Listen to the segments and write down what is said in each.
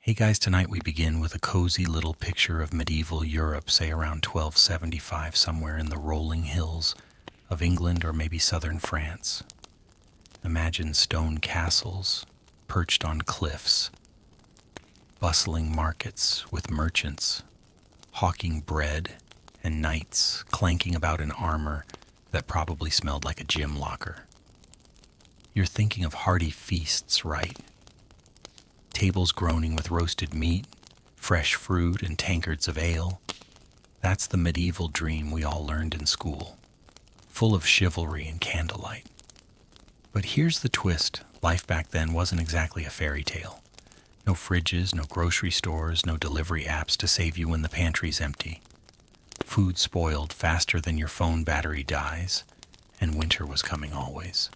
Hey guys, tonight we begin with a cozy little picture of medieval Europe, say around 1275, somewhere in the rolling hills of England or maybe southern France. Imagine stone castles perched on cliffs, bustling markets with merchants hawking bread and knights clanking about in armor that probably smelled like a gym locker. You're thinking of hearty feasts, right? Tables groaning with roasted meat, fresh fruit, and tankards of ale. That's the medieval dream we all learned in school, full of chivalry and candlelight. But here's the twist. Life back then wasn't exactly a fairy tale. No fridges, no grocery stores, no delivery apps to save you when the pantry's empty. Food spoiled faster than your phone battery dies, and winter was coming always.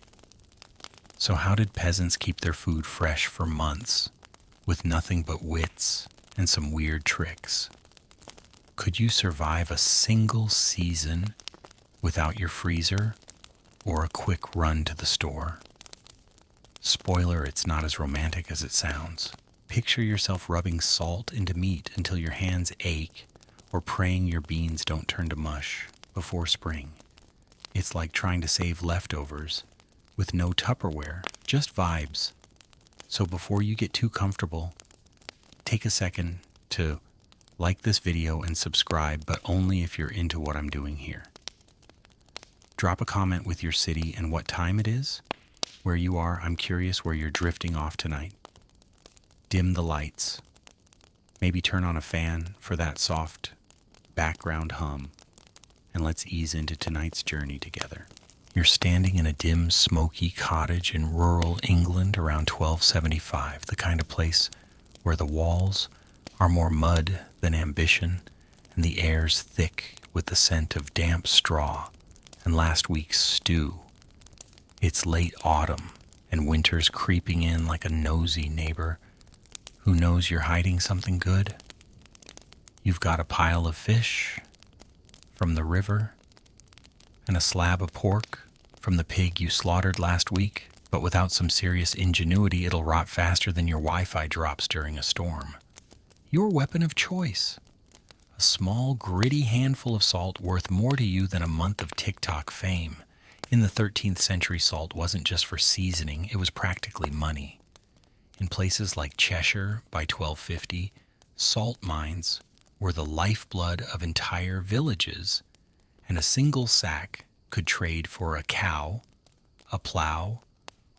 So how did peasants keep their food fresh for months, with nothing but wits and some weird tricks? Could you survive a single season without your freezer or a quick run to the store? Spoiler, it's not as romantic as it sounds. Picture yourself rubbing salt into meat until your hands ache, or praying your beans don't turn to mush before spring. It's like trying to save leftovers with no Tupperware, just vibes. So before you get too comfortable, take a second to like this video and subscribe, but only if you're into what I'm doing here. Drop a comment with your city and what time it is, where you are. I'm curious where you're drifting off tonight. Dim the lights. Maybe turn on a fan for that soft background hum, and let's ease into tonight's journey together. You're standing in a dim, smoky cottage in rural England around 1275, the kind of place where the walls are more mud than ambition, and the air's thick with the scent of damp straw and last week's stew. It's late autumn, and winter's creeping in like a nosy neighbor who knows you're hiding something good. You've got a pile of fish from the river and a slab of pork from the pig you slaughtered last week, but without some serious ingenuity, it'll rot faster than your Wi-Fi drops during a storm. Your weapon of choice. A small, gritty handful of salt worth more to you than a month of TikTok fame. In the 13th century, salt wasn't just for seasoning, it was practically money. In places like Cheshire by 1250, salt mines were the lifeblood of entire villages, and a single sack could trade for a cow, a plow,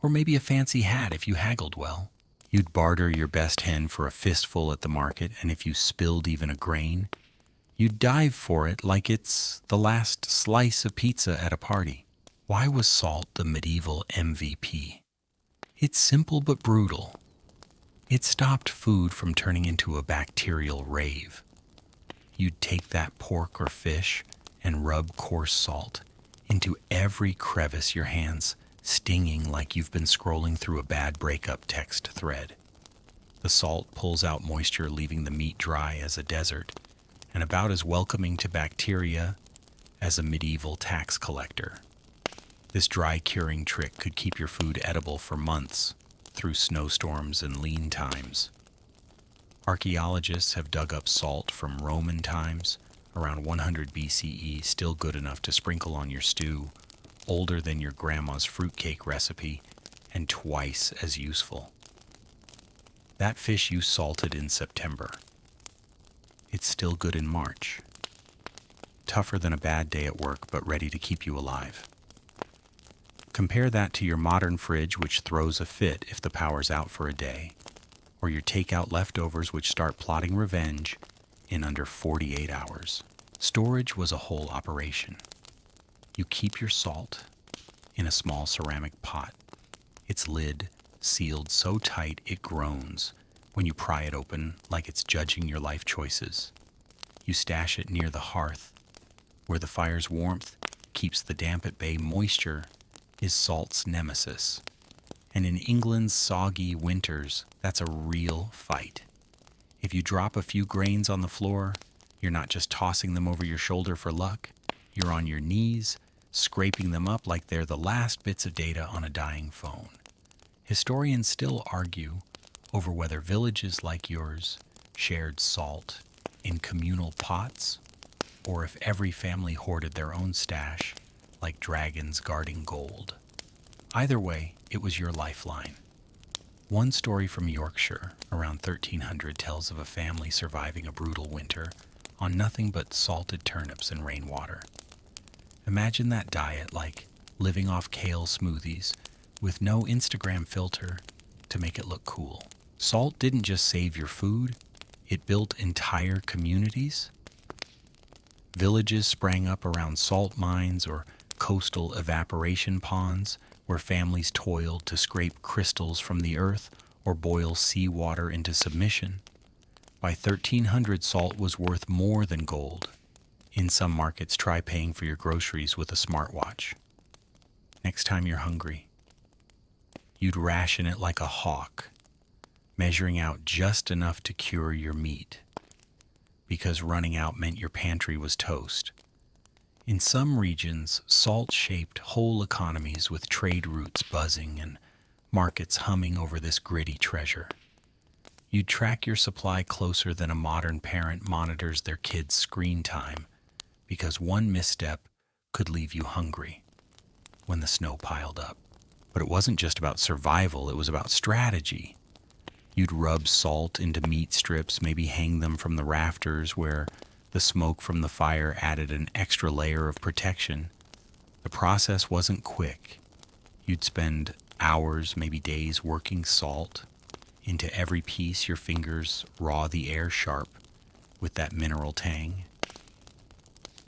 or maybe a fancy hat if you haggled well. You'd barter your best hen for a fistful at the market, and if you spilled even a grain, you'd dive for it like it's the last slice of pizza at a party. Why was salt the medieval MVP? It's simple but brutal. It stopped food from turning into a bacterial rave. You'd take that pork or fish and rub coarse salt into every crevice, your hands stinging like you've been scrolling through a bad breakup text thread. The salt pulls out moisture, leaving the meat dry as a desert, and about as welcoming to bacteria as a medieval tax collector. This dry curing trick could keep your food edible for months through snowstorms and lean times. Archaeologists have dug up salt from Roman times, around 100 BCE, still good enough to sprinkle on your stew, older than your grandma's fruitcake recipe, and twice as useful. That fish you salted in September, it's still good in March. Tougher than a bad day at work, but ready to keep you alive. Compare that to your modern fridge, which throws a fit if the power's out for a day, or your takeout leftovers, which start plotting revenge in under 48 hours. Storage was a whole operation. You keep your salt in a small ceramic pot, its lid sealed so tight it groans when you pry it open like it's judging your life choices. You stash it near the hearth, where the fire's warmth keeps the damp at bay. Moisture is salt's nemesis, and in England's soggy winters, that's a real fight. If you drop a few grains on the floor, you're not just tossing them over your shoulder for luck, you're on your knees, scraping them up like they're the last bits of data on a dying phone. Historians still argue over whether villages like yours shared salt in communal pots or if every family hoarded their own stash like dragons guarding gold. Either way, it was your lifeline. One story from Yorkshire around 1300 tells of a family surviving a brutal winter on nothing but salted turnips and rainwater. Imagine that diet, like living off kale smoothies with no Instagram filter to make it look cool. Salt didn't just save your food, it built entire communities. Villages sprang up around salt mines or coastal evaporation ponds where families toiled to scrape crystals from the earth or boil seawater into submission. By 1300, salt was worth more than gold. In some markets, try paying for your groceries with a smartwatch. Next time you're hungry, you'd ration it like a hawk, measuring out just enough to cure your meat, because running out meant your pantry was toast. In some regions, salt shaped whole economies with trade routes buzzing and markets humming over this gritty treasure. You'd track your supply closer than a modern parent monitors their kids' screen time, because one misstep could leave you hungry when the snow piled up. But it wasn't just about survival, it was about strategy. You'd rub salt into meat strips, maybe hang them from the rafters where the smoke from the fire added an extra layer of protection. The process wasn't quick. You'd spend hours, maybe days, working salt into every piece, your fingers raw, the air sharp with that mineral tang.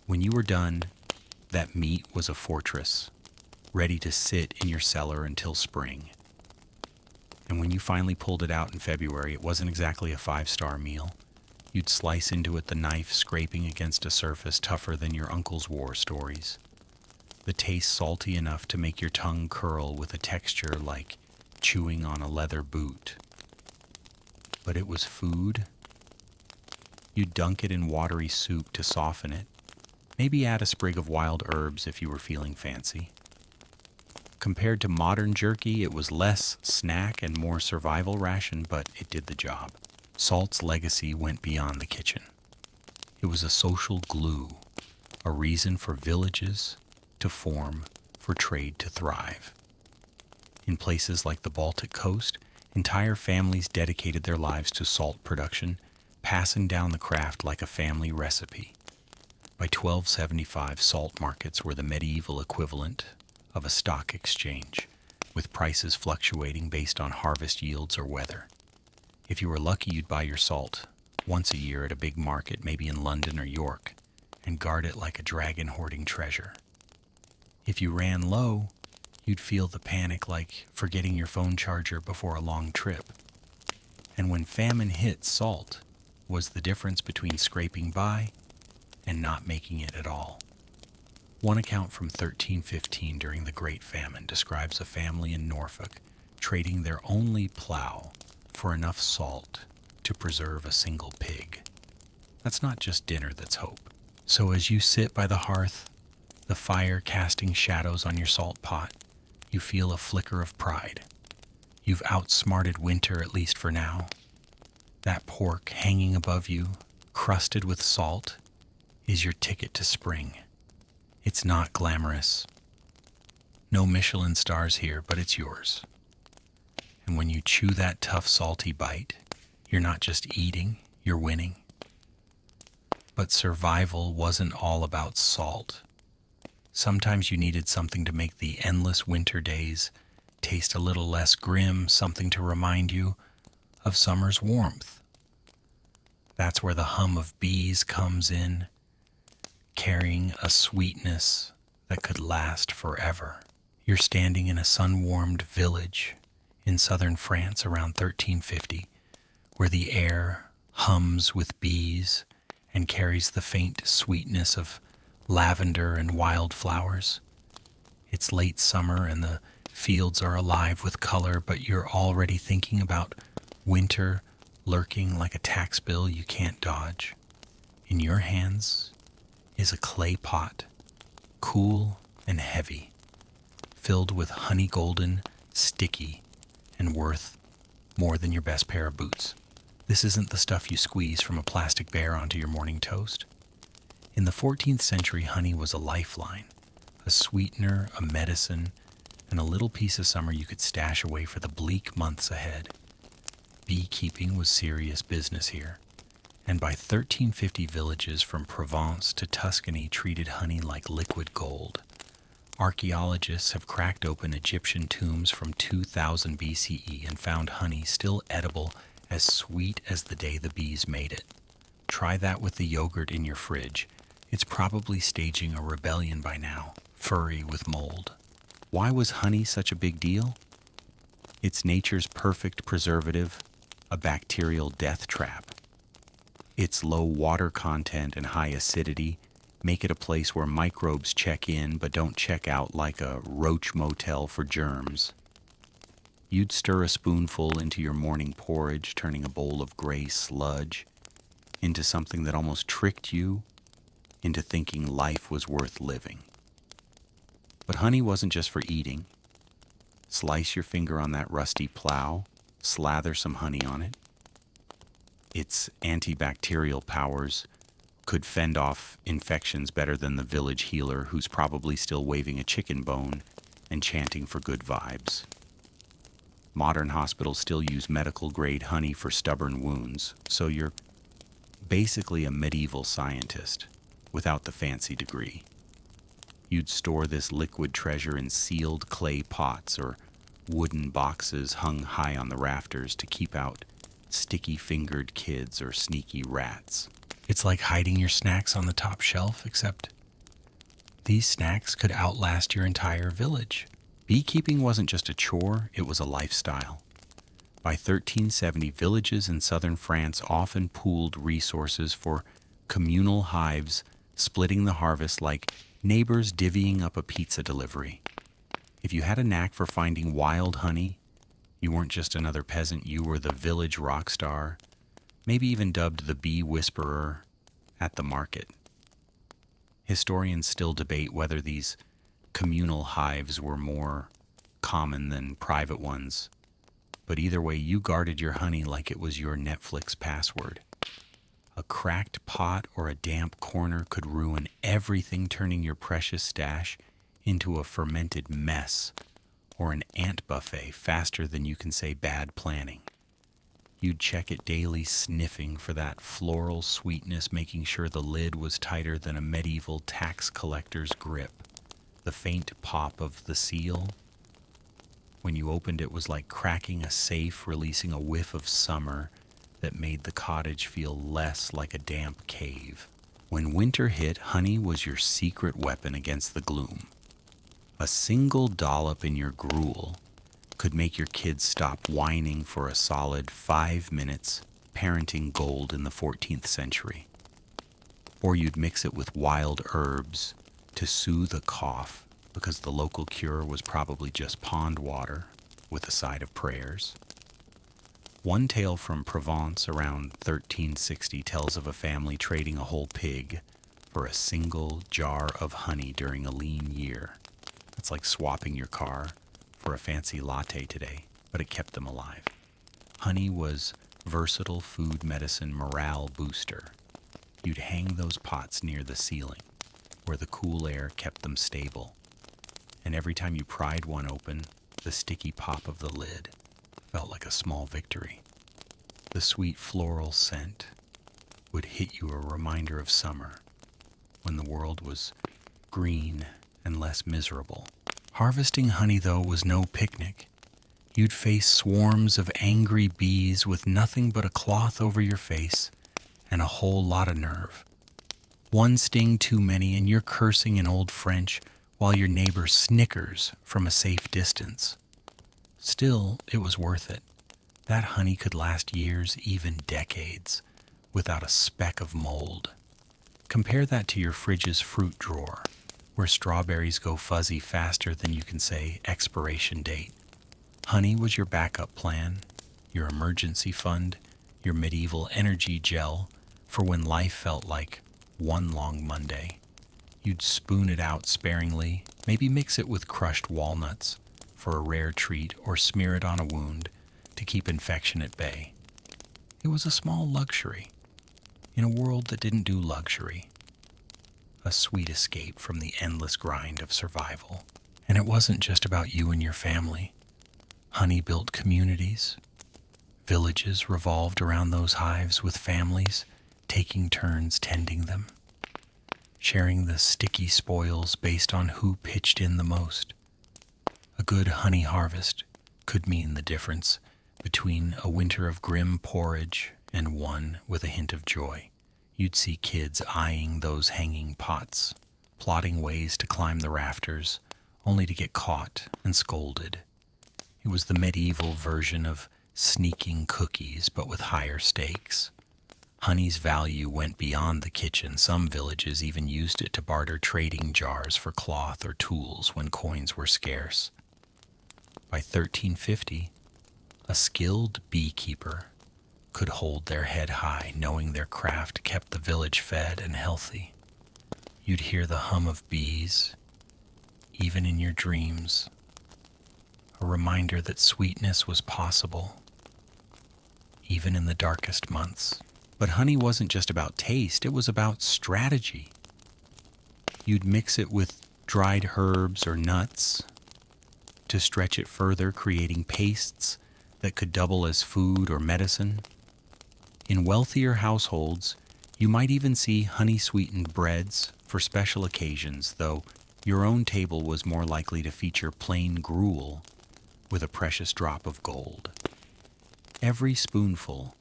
When you were done, that meat was a fortress, ready to sit in your cellar until spring. And when you finally pulled it out in February, it wasn't exactly a 5-star meal. You'd slice into it, the knife scraping against a surface tougher than your uncle's war stories. The taste salty enough to make your tongue curl with a texture like chewing on a leather boot. But it was food. You'd dunk it in watery soup to soften it. Maybe add a sprig of wild herbs if you were feeling fancy. Compared to modern jerky, it was less snack and more survival ration, but it did the job. Salt's legacy went beyond the kitchen. It was a social glue, a reason for villages to form, for trade to thrive. In places like the Baltic coast, entire families dedicated their lives to salt production, passing down the craft like a family recipe. By 1275, salt markets were the medieval equivalent of a stock exchange, with prices fluctuating based on harvest yields or weather. If you were lucky, you'd buy your salt once a year at a big market, maybe in London or York, and guard it like a dragon hoarding treasure. If you ran low, you'd feel the panic like forgetting your phone charger before a long trip. And when famine hit, salt was the difference between scraping by and not making it at all. One account from 1315 during the Great Famine describes a family in Norfolk trading their only plow for enough salt to preserve a single pig. That's not just dinner, that's hope. So as you sit by the hearth, the fire casting shadows on your salt pot, you feel a flicker of pride. You've outsmarted winter, at least for now. That pork hanging above you, crusted with salt, is your ticket to spring. It's not glamorous. No Michelin stars here, but it's yours. And when you chew that tough, salty bite, you're not just eating, you're winning. But survival wasn't all about salt. Sometimes you needed something to make the endless winter days taste a little less grim, something to remind you of summer's warmth. That's where the hum of bees comes in, carrying a sweetness that could last forever. You're standing in a sun-warmed village in southern France around 1350, where the air hums with bees and carries the faint sweetness of lavender and wildflowers. It's late summer and the fields are alive with color, but you're already thinking about winter lurking like a tax bill you can't dodge. In your hands is a clay pot, cool and heavy, filled with honey golden, sticky, and worth more than your best pair of boots. This isn't the stuff you squeeze from a plastic bear onto your morning toast. In the 14th century, honey was a lifeline, a sweetener, a medicine, and a little piece of summer you could stash away for the bleak months ahead. Beekeeping was serious business here, and by 1350 villages from Provence to Tuscany treated honey like liquid gold. Archaeologists have cracked open Egyptian tombs from 2000 BCE and found honey still edible, as sweet as the day the bees made it. Try that with the yogurt in your fridge. It's probably staging a rebellion by now, furry with mold. Why was honey such a big deal? It's nature's perfect preservative, a bacterial death trap. Its low water content and high acidity make it a place where microbes check in but don't check out, like a roach motel for germs. You'd stir a spoonful into your morning porridge, turning a bowl of gray sludge into something that almost tricked you into thinking life was worth living. But honey wasn't just for eating. Slice your finger on that rusty plow, slather some honey on it. Its antibacterial powers could fend off infections better than the village healer who's probably still waving a chicken bone and chanting for good vibes. Modern hospitals still use medical-grade honey for stubborn wounds, so you're basically a medieval scientist without the fancy degree. You'd store this liquid treasure in sealed clay pots or wooden boxes hung high on the rafters to keep out sticky-fingered kids or sneaky rats. It's like hiding your snacks on the top shelf, except these snacks could outlast your entire village. Beekeeping wasn't just a chore, it was a lifestyle. By 1370, villages in southern France often pooled resources for communal hives, splitting the harvest like neighbors divvying up a pizza delivery. If you had a knack for finding wild honey, you weren't just another peasant, you were the village rock star, maybe even dubbed the bee whisperer at the market. Historians still debate whether these communal hives were more common than private ones, but either way, you guarded your honey like it was your Netflix password. A cracked pot or a damp corner could ruin everything, turning your precious stash into a fermented mess or an ant buffet faster than you can say bad planning. You'd check it daily, sniffing for that floral sweetness, making sure the lid was tighter than a medieval tax collector's grip. The faint pop of the seal, when you opened it, was like cracking a safe, releasing a whiff of summer that made the cottage feel less like a damp cave. When winter hit, honey was your secret weapon against the gloom. A single dollop in your gruel could make your kids stop whining for a solid 5 minutes, parenting gold in the 14th century. Or you'd mix it with wild herbs to soothe a cough, because the local cure was probably just pond water with a side of prayers. One tale from Provence around 1360 tells of a family trading a whole pig for a single jar of honey during a lean year. It's like swapping your car for a fancy latte today, but it kept them alive. Honey was versatile food, medicine, morale booster. You'd hang those pots near the ceiling, where the cool air kept them stable. And every time you pried one open, the sticky pop of the lid felt like a small victory. The sweet floral scent would hit you, a reminder of summer, when the world was green and less miserable. Harvesting honey, though, was no picnic. You'd face swarms of angry bees with nothing but a cloth over your face and a whole lot of nerve. One sting too many, and you're cursing in Old French while your neighbor snickers from a safe distance. Still, it was worth it. That honey could last years, even decades, without a speck of mold. Compare that to your fridge's fruit drawer, where strawberries go fuzzy faster than you can say expiration date. Honey was your backup plan, your emergency fund, your medieval energy gel for when life felt like one long Monday. You'd spoon it out sparingly, maybe mix it with crushed walnuts for a rare treat, or smear it on a wound to keep infection at bay. It was a small luxury in a world that didn't do luxury, a sweet escape from the endless grind of survival. And it wasn't just about you and your family. Honey built communities. Villages revolved around those hives with families taking turns tending them, sharing the sticky spoils based on who pitched in the most. A good honey harvest could mean the difference between a winter of grim porridge and one with a hint of joy. You'd see kids eyeing those hanging pots, plotting ways to climb the rafters, only to get caught and scolded. It was the medieval version of sneaking cookies, but with higher stakes. Honey's value went beyond the kitchen. Some villages even used it to barter trading jars for cloth or tools when coins were scarce. By 1350, a skilled beekeeper could hold their head high, knowing their craft kept the village fed and healthy. You'd hear the hum of bees, even in your dreams, a reminder that sweetness was possible, even in the darkest months. But honey wasn't just about taste, it was about strategy. You'd mix it with dried herbs or nuts to stretch it further, creating pastes that could double as food or medicine. In wealthier households, you might even see honey-sweetened breads for special occasions, though your own table was more likely to feature plain gruel with a precious drop of gold. Every spoonful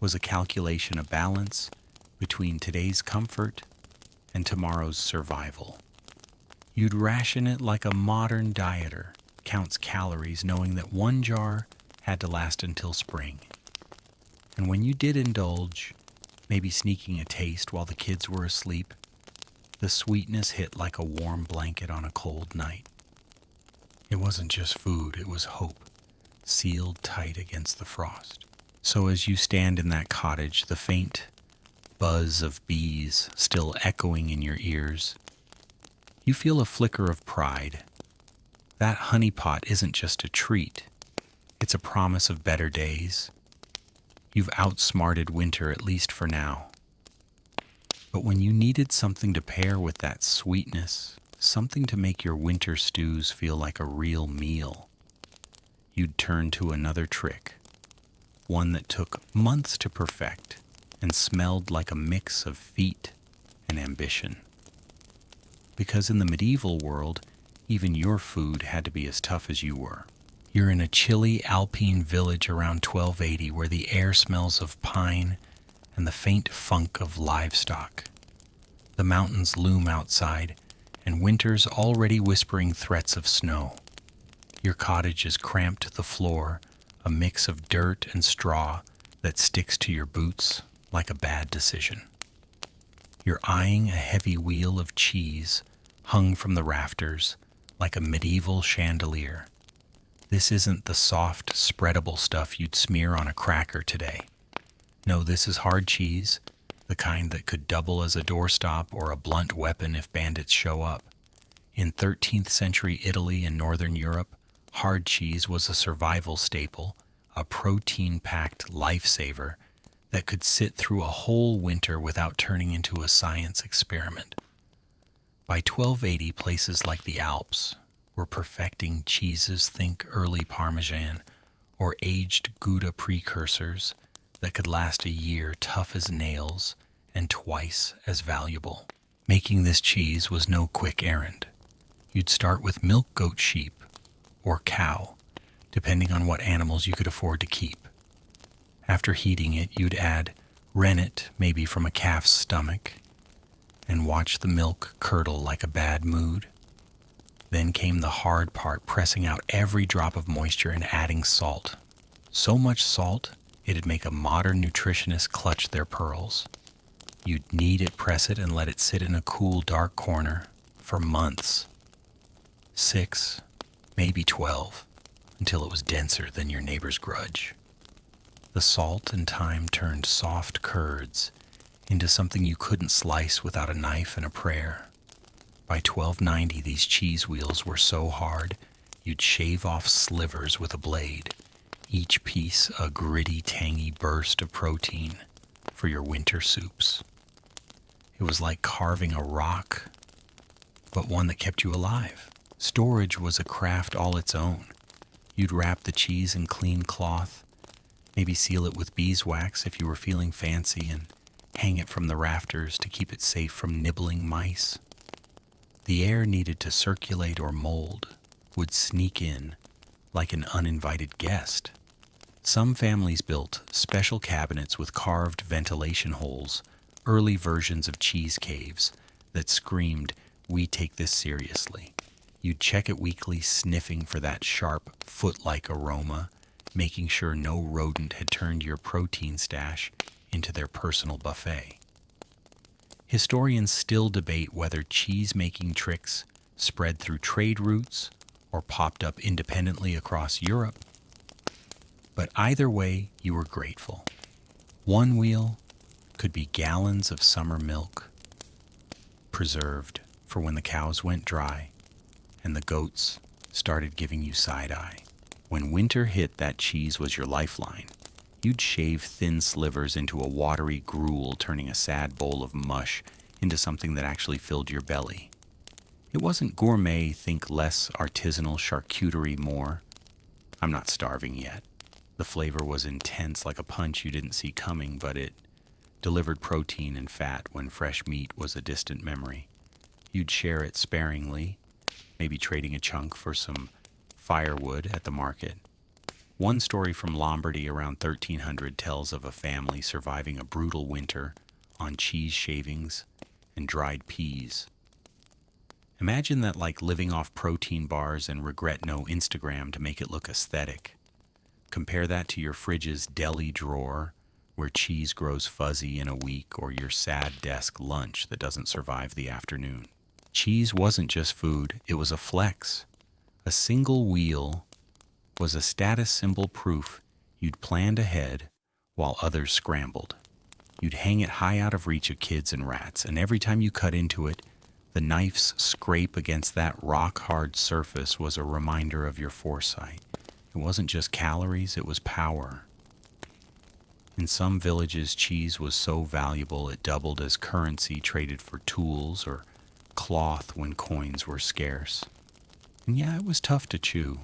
was a calculation, a balance between today's comfort and tomorrow's survival. You'd ration it like a modern dieter counts calories, knowing that one jar had to last until spring. And when you did indulge, maybe sneaking a taste while the kids were asleep, the sweetness hit like a warm blanket on a cold night. It wasn't just food, it was hope, sealed tight against the frost. So as you stand in that cottage, the faint buzz of bees still echoing in your ears, you feel a flicker of pride. That honey pot isn't just a treat, it's a promise of better days. You've outsmarted winter, at least for now. But when you needed something to pair with that sweetness, something to make your winter stews feel like a real meal, you'd turn to another trick, one that took months to perfect and smelled like a mix of feet and ambition. Because in the medieval world, even your food had to be as tough as you were. You're in a chilly alpine village around 1280 where the air smells of pine and the faint funk of livestock. The mountains loom outside, and winter's already whispering threats of snow. Your cottage is cramped to the floor, a mix of dirt and straw that sticks to your boots like a bad decision. You're eyeing a heavy wheel of cheese hung from the rafters like a medieval chandelier. This isn't the soft, spreadable stuff you'd smear on a cracker today. No, this is hard cheese, the kind that could double as a doorstop or a blunt weapon if bandits show up. In 13th century Italy and Northern Europe, hard cheese was a survival staple, a protein-packed lifesaver that could sit through a whole winter without turning into a science experiment. By 1280, places like the Alps were perfecting cheeses, think early Parmesan or aged Gouda precursors that could last a year, tough as nails and twice as valuable. Making this cheese was no quick errand. You'd start with milk goat sheep or cow, depending on what animals you could afford to keep. After heating it, you'd add rennet, maybe from a calf's stomach, and watch the milk curdle like a bad mood. Then came the hard part, pressing out every drop of moisture and adding salt. So much salt, it'd make a modern nutritionist clutch their pearls. You'd knead it, press it, and let it sit in a cool, dark corner for months. 6, maybe 12, until it was denser than your neighbor's grudge. The salt and thyme turned soft curds into something you couldn't slice without a knife and a prayer. By 1290, these cheese wheels were so hard, you'd shave off slivers with a blade. each piece a gritty, tangy burst of protein for your winter soups. It was like carving a rock, but one that kept you alive. Storage was a craft all its own. You'd wrap the cheese in clean cloth, maybe seal it with beeswax if you were feeling fancy, and hang it from the rafters to keep it safe from nibbling mice. The air needed to circulate or mold would sneak in like an uninvited guest. Some families built special cabinets with carved ventilation holes, early versions of cheese caves that screamed, "We take this seriously." You'd check it weekly, sniffing for that sharp, foot-like aroma, making sure no rodent had turned your protein stash into their personal buffet. Historians still debate whether cheese-making tricks spread through trade routes or popped up independently across Europe. But either way, you were grateful. One wheel could be gallons of summer milk, preserved for when the cows went dry and the goats started giving you side-eye. When winter hit, that cheese was your lifeline. You'd shave thin slivers into a watery gruel, turning a sad bowl of mush into something that actually filled your belly. It wasn't gourmet, think less artisanal charcuterie, more. I'm not starving yet. The flavor was intense, like a punch you didn't see coming, but it delivered protein and fat when fresh meat was a distant memory. You'd share it sparingly, maybe trading a chunk for some firewood at the market. One story from Lombardy around 1300 tells of a family surviving a brutal winter on cheese shavings and dried peas. Imagine that, like living off protein bars and regret no Instagram to make it look aesthetic. Compare that to your fridge's deli drawer where cheese grows fuzzy in a week, or your sad desk lunch that doesn't survive the afternoon. Cheese wasn't just food, it was a flex. A single wheel was a status symbol, proof you'd planned ahead while others scrambled. You'd hang it high out of reach of kids and rats, and every time you cut into it, the knife's scrape against that rock-hard surface was a reminder of your foresight. It wasn't just calories, it was power. In some villages, cheese was so valuable it doubled as currency, traded for tools or cloth when coins were scarce. And yeah, it was tough to chew.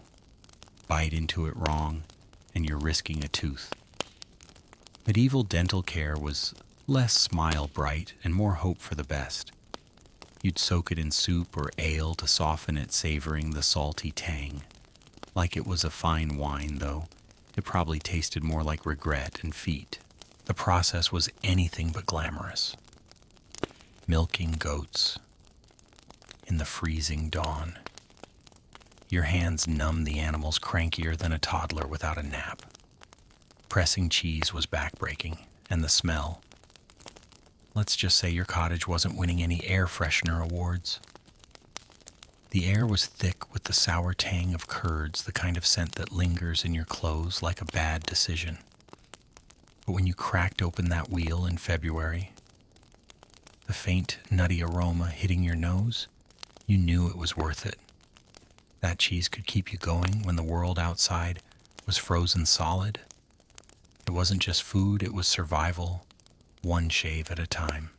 Bite into it wrong, and you're risking a tooth. Medieval dental care was less smile bright and more hope for the best. You'd soak it in soup or ale to soften it, savoring the salty tang. Like it was a fine wine, though, it probably tasted more like regret and feet. The process was anything but glamorous. Milking goats in the freezing dawn. Your hands numbed the animals crankier than a toddler without a nap. Pressing cheese was backbreaking, and the smell. Let's just say your cottage wasn't winning any air freshener awards. The air was thick with the sour tang of curds, the kind of scent that lingers in your clothes like a bad decision. But when you cracked open that wheel in February, the faint, nutty aroma hitting your nose, you knew it was worth it. That cheese could keep you going when the world outside was frozen solid. It wasn't just food, it was survival, one shave at a time.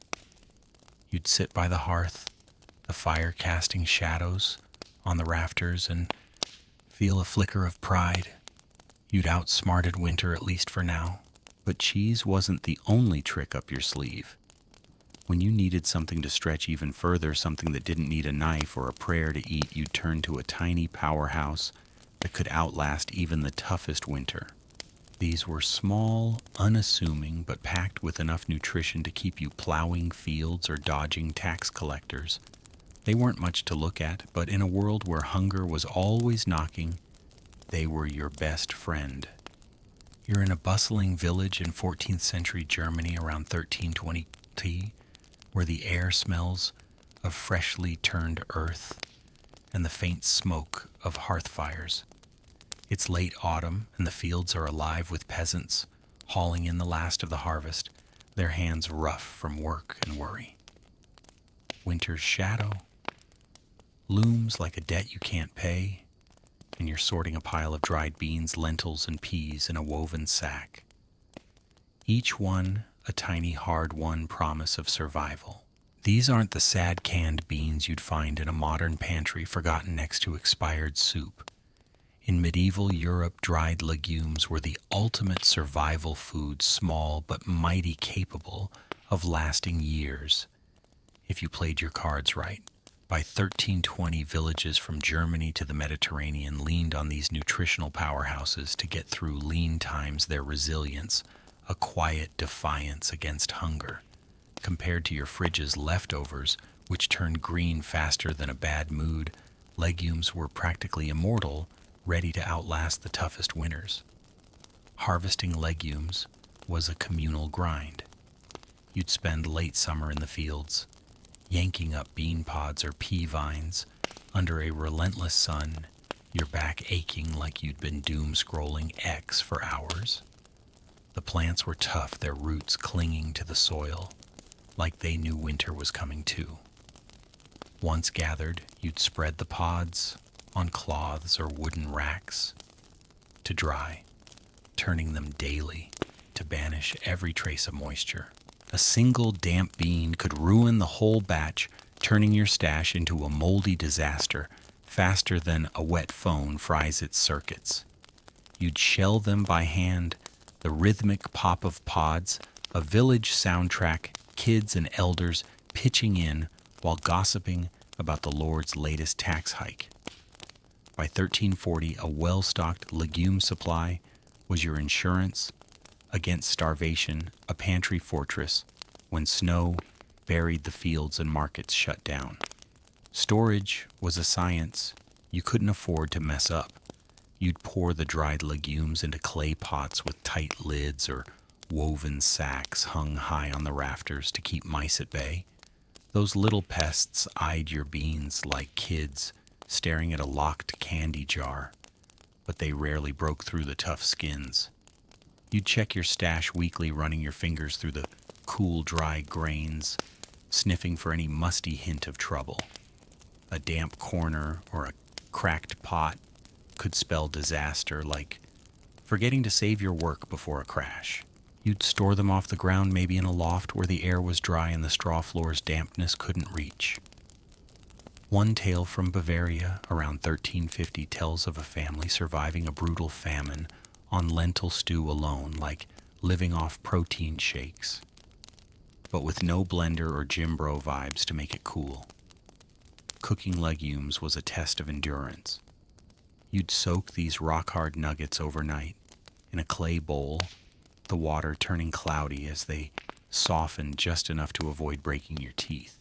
You'd sit by the hearth, the fire casting shadows on the rafters, and feel a flicker of pride. You'd outsmarted winter, at least for now. But cheese wasn't the only trick up your sleeve. When you needed something to stretch even further, something that didn't need a knife or a prayer to eat, you'd turn to a tiny powerhouse that could outlast even the toughest winter. These were small, unassuming, but packed with enough nutrition to keep you plowing fields or dodging tax collectors. They weren't much to look at, but in a world where hunger was always knocking, they were your best friend. You're in a bustling village in 14th century Germany around 1320, where the air smells of freshly turned earth and the faint smoke of hearth fires. It's late autumn, and the fields are alive with peasants hauling in the last of the harvest, their hands rough from work and worry. Winter's shadow looms like a debt you can't pay, and you're sorting a pile of dried beans, lentils, and peas in a woven sack. Each one a tiny, hard-won promise of survival. These aren't the sad canned beans you'd find in a modern pantry forgotten next to expired soup. In medieval Europe, dried legumes were the ultimate survival food, small but mighty, capable of lasting years if you played your cards right. By 1320, villages from Germany to the Mediterranean leaned on these nutritional powerhouses to get through lean times. Their resilience, a quiet defiance against hunger. Compared to your fridge's leftovers, which turned green faster than a bad mood, legumes were practically immortal, ready to outlast the toughest winters. Harvesting legumes was a communal grind. You'd spend late summer in the fields, yanking up bean pods or pea vines under a relentless sun, your back aching like you'd been doom-scrolling X for hours. The plants were tough, their roots clinging to the soil, like they knew winter was coming too. Once gathered, you'd spread the pods on cloths or wooden racks to dry, turning them daily to banish every trace of moisture. A single damp bean could ruin the whole batch, turning your stash into a moldy disaster faster than a wet phone fries its circuits. You'd shell them by hand, the rhythmic pop of pods, a village soundtrack, kids and elders pitching in while gossiping about the Lord's latest tax hike. By 1340, a well-stocked legume supply was your insurance against starvation, a pantry fortress when snow buried the fields and markets shut down. Storage was a science you couldn't afford to mess up. You'd pour the dried legumes into clay pots with tight lids or woven sacks hung high on the rafters to keep mice at bay. Those little pests eyed your beans like kids staring at a locked candy jar, but they rarely broke through the tough skins. You'd check your stash weekly, running your fingers through the cool, dry grains, sniffing for any musty hint of trouble. A damp corner or a cracked pot could spell disaster, like forgetting to save your work before a crash. You'd store them off the ground, maybe in a loft where the air was dry and the straw floor's dampness couldn't reach. One tale from Bavaria around 1350 tells of a family surviving a brutal famine on lentil stew alone, like living off protein shakes, but with no blender or gym bro vibes to make it cool. Cooking legumes was a test of endurance. You'd soak these rock-hard nuggets overnight in a clay bowl, the water turning cloudy as they softened just enough to avoid breaking your teeth.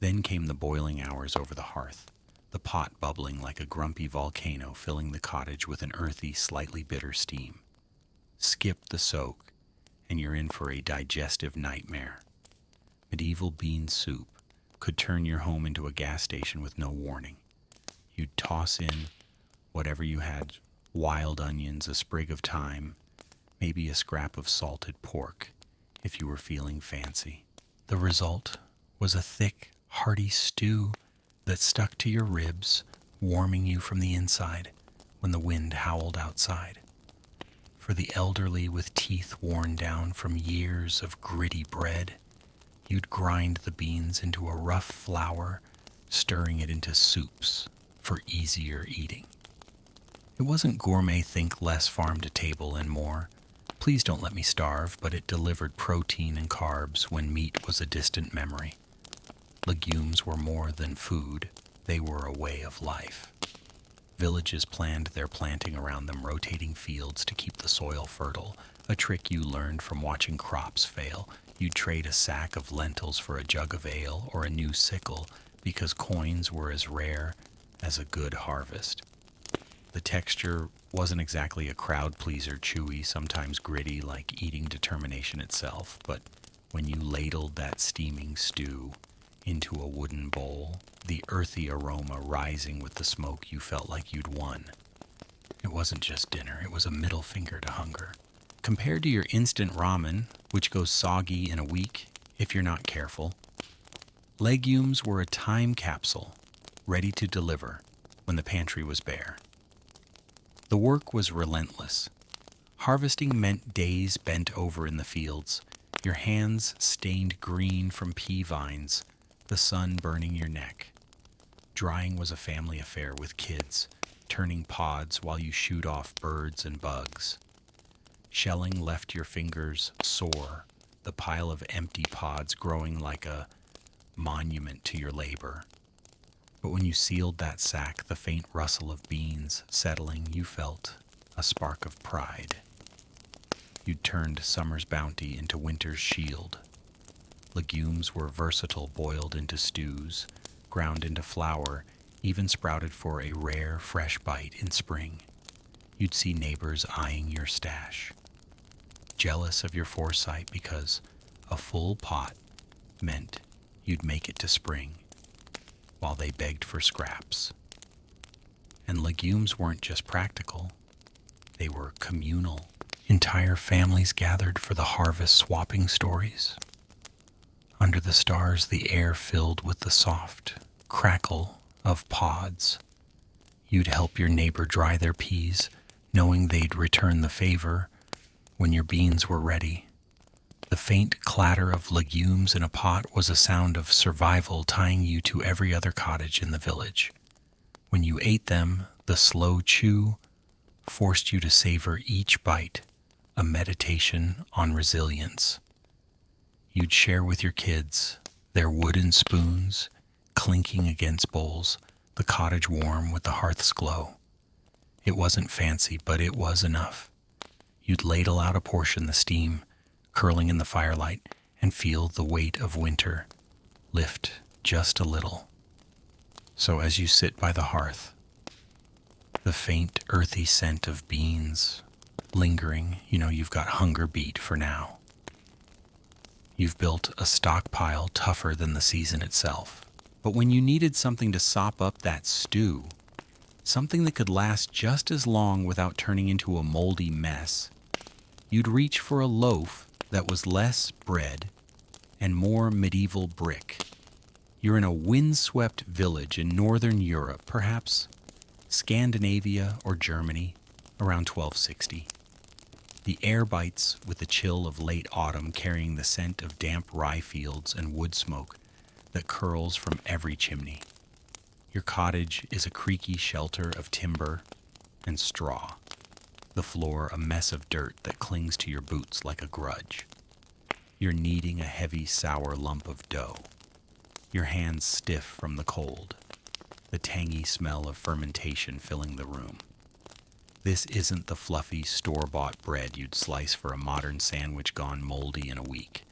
Then came the boiling hours over the hearth, the pot bubbling like a grumpy volcano, filling the cottage with an earthy, slightly bitter steam. Skip the soak, and you're in for a digestive nightmare. Medieval bean soup could turn your home into a gas station with no warning. You'd toss in whatever you had, wild onions, a sprig of thyme, maybe a scrap of salted pork, if you were feeling fancy. The result was a thick, hearty stew that stuck to your ribs, warming you from the inside when the wind howled outside. For the elderly with teeth worn down from years of gritty bread, you'd grind the beans into a rough flour, stirring it into soups for easier eating. It wasn't gourmet, think less, farm to table and more. Please don't let me starve, but it delivered protein and carbs when meat was a distant memory. Legumes were more than food, they were a way of life. Villages planned their planting around them, rotating fields to keep the soil fertile, a trick you learned from watching crops fail. You'd trade a sack of lentils for a jug of ale or a new sickle because coins were as rare as a good harvest. The texture wasn't exactly a crowd pleaser, chewy, sometimes gritty like eating determination itself, but when you ladled that steaming stew into a wooden bowl, the earthy aroma rising with the smoke, you felt like you'd won. It wasn't just dinner, it was a middle finger to hunger. Compared to your instant ramen, which goes soggy in a week if you're not careful, legumes were a time capsule ready to deliver when the pantry was bare. The work was relentless. Harvesting meant days bent over in the fields, your hands stained green from pea vines, the sun burning your neck. Drying was a family affair with kids, turning pods while you shoot off birds and bugs. Shelling left your fingers sore, the pile of empty pods growing like a monument to your labor. But when you sealed that sack, the faint rustle of beans settling, you felt a spark of pride. You'd turned summer's bounty into winter's shield. Legumes were versatile, boiled into stews, ground into flour, even sprouted for a rare, fresh bite in spring. You'd see neighbors eyeing your stash, jealous of your foresight because a full pot meant you'd make it to spring, while they begged for scraps. And legumes weren't just practical, they were communal. Entire families gathered for the harvest, swapping stories. Under the stars, the air filled with the soft crackle of pods. You'd help your neighbor dry their peas, knowing they'd return the favor when your beans were ready. The faint clatter of legumes in a pot was a sound of survival, tying you to every other cottage in the village. When you ate them, the slow chew forced you to savor each bite, a meditation on resilience. You'd share with your kids, their wooden spoons clinking against bowls, the cottage warm with the hearth's glow. It wasn't fancy, but it was enough. You'd ladle out a portion, the steam curling in the firelight, and feel the weight of winter lift just a little. So as you sit by the hearth, the faint earthy scent of beans lingering, you've got hunger beat for now. You've built a stockpile tougher than the season itself. But when you needed something to sop up that stew, something that could last just as long without turning into a moldy mess, you'd reach for a loaf that was less bread and more medieval brick. You're in a windswept village in northern Europe, perhaps Scandinavia or Germany, around 1260. The air bites with the chill of late autumn, carrying the scent of damp rye fields and wood smoke that curls from every chimney. Your cottage is a creaky shelter of timber and straw, the floor a mess of dirt that clings to your boots like a grudge. You're kneading a heavy, sour lump of dough, your hands stiff from the cold, the tangy smell of fermentation filling the room. This isn't the fluffy, store-bought bread you'd slice for a modern sandwich gone moldy in a week.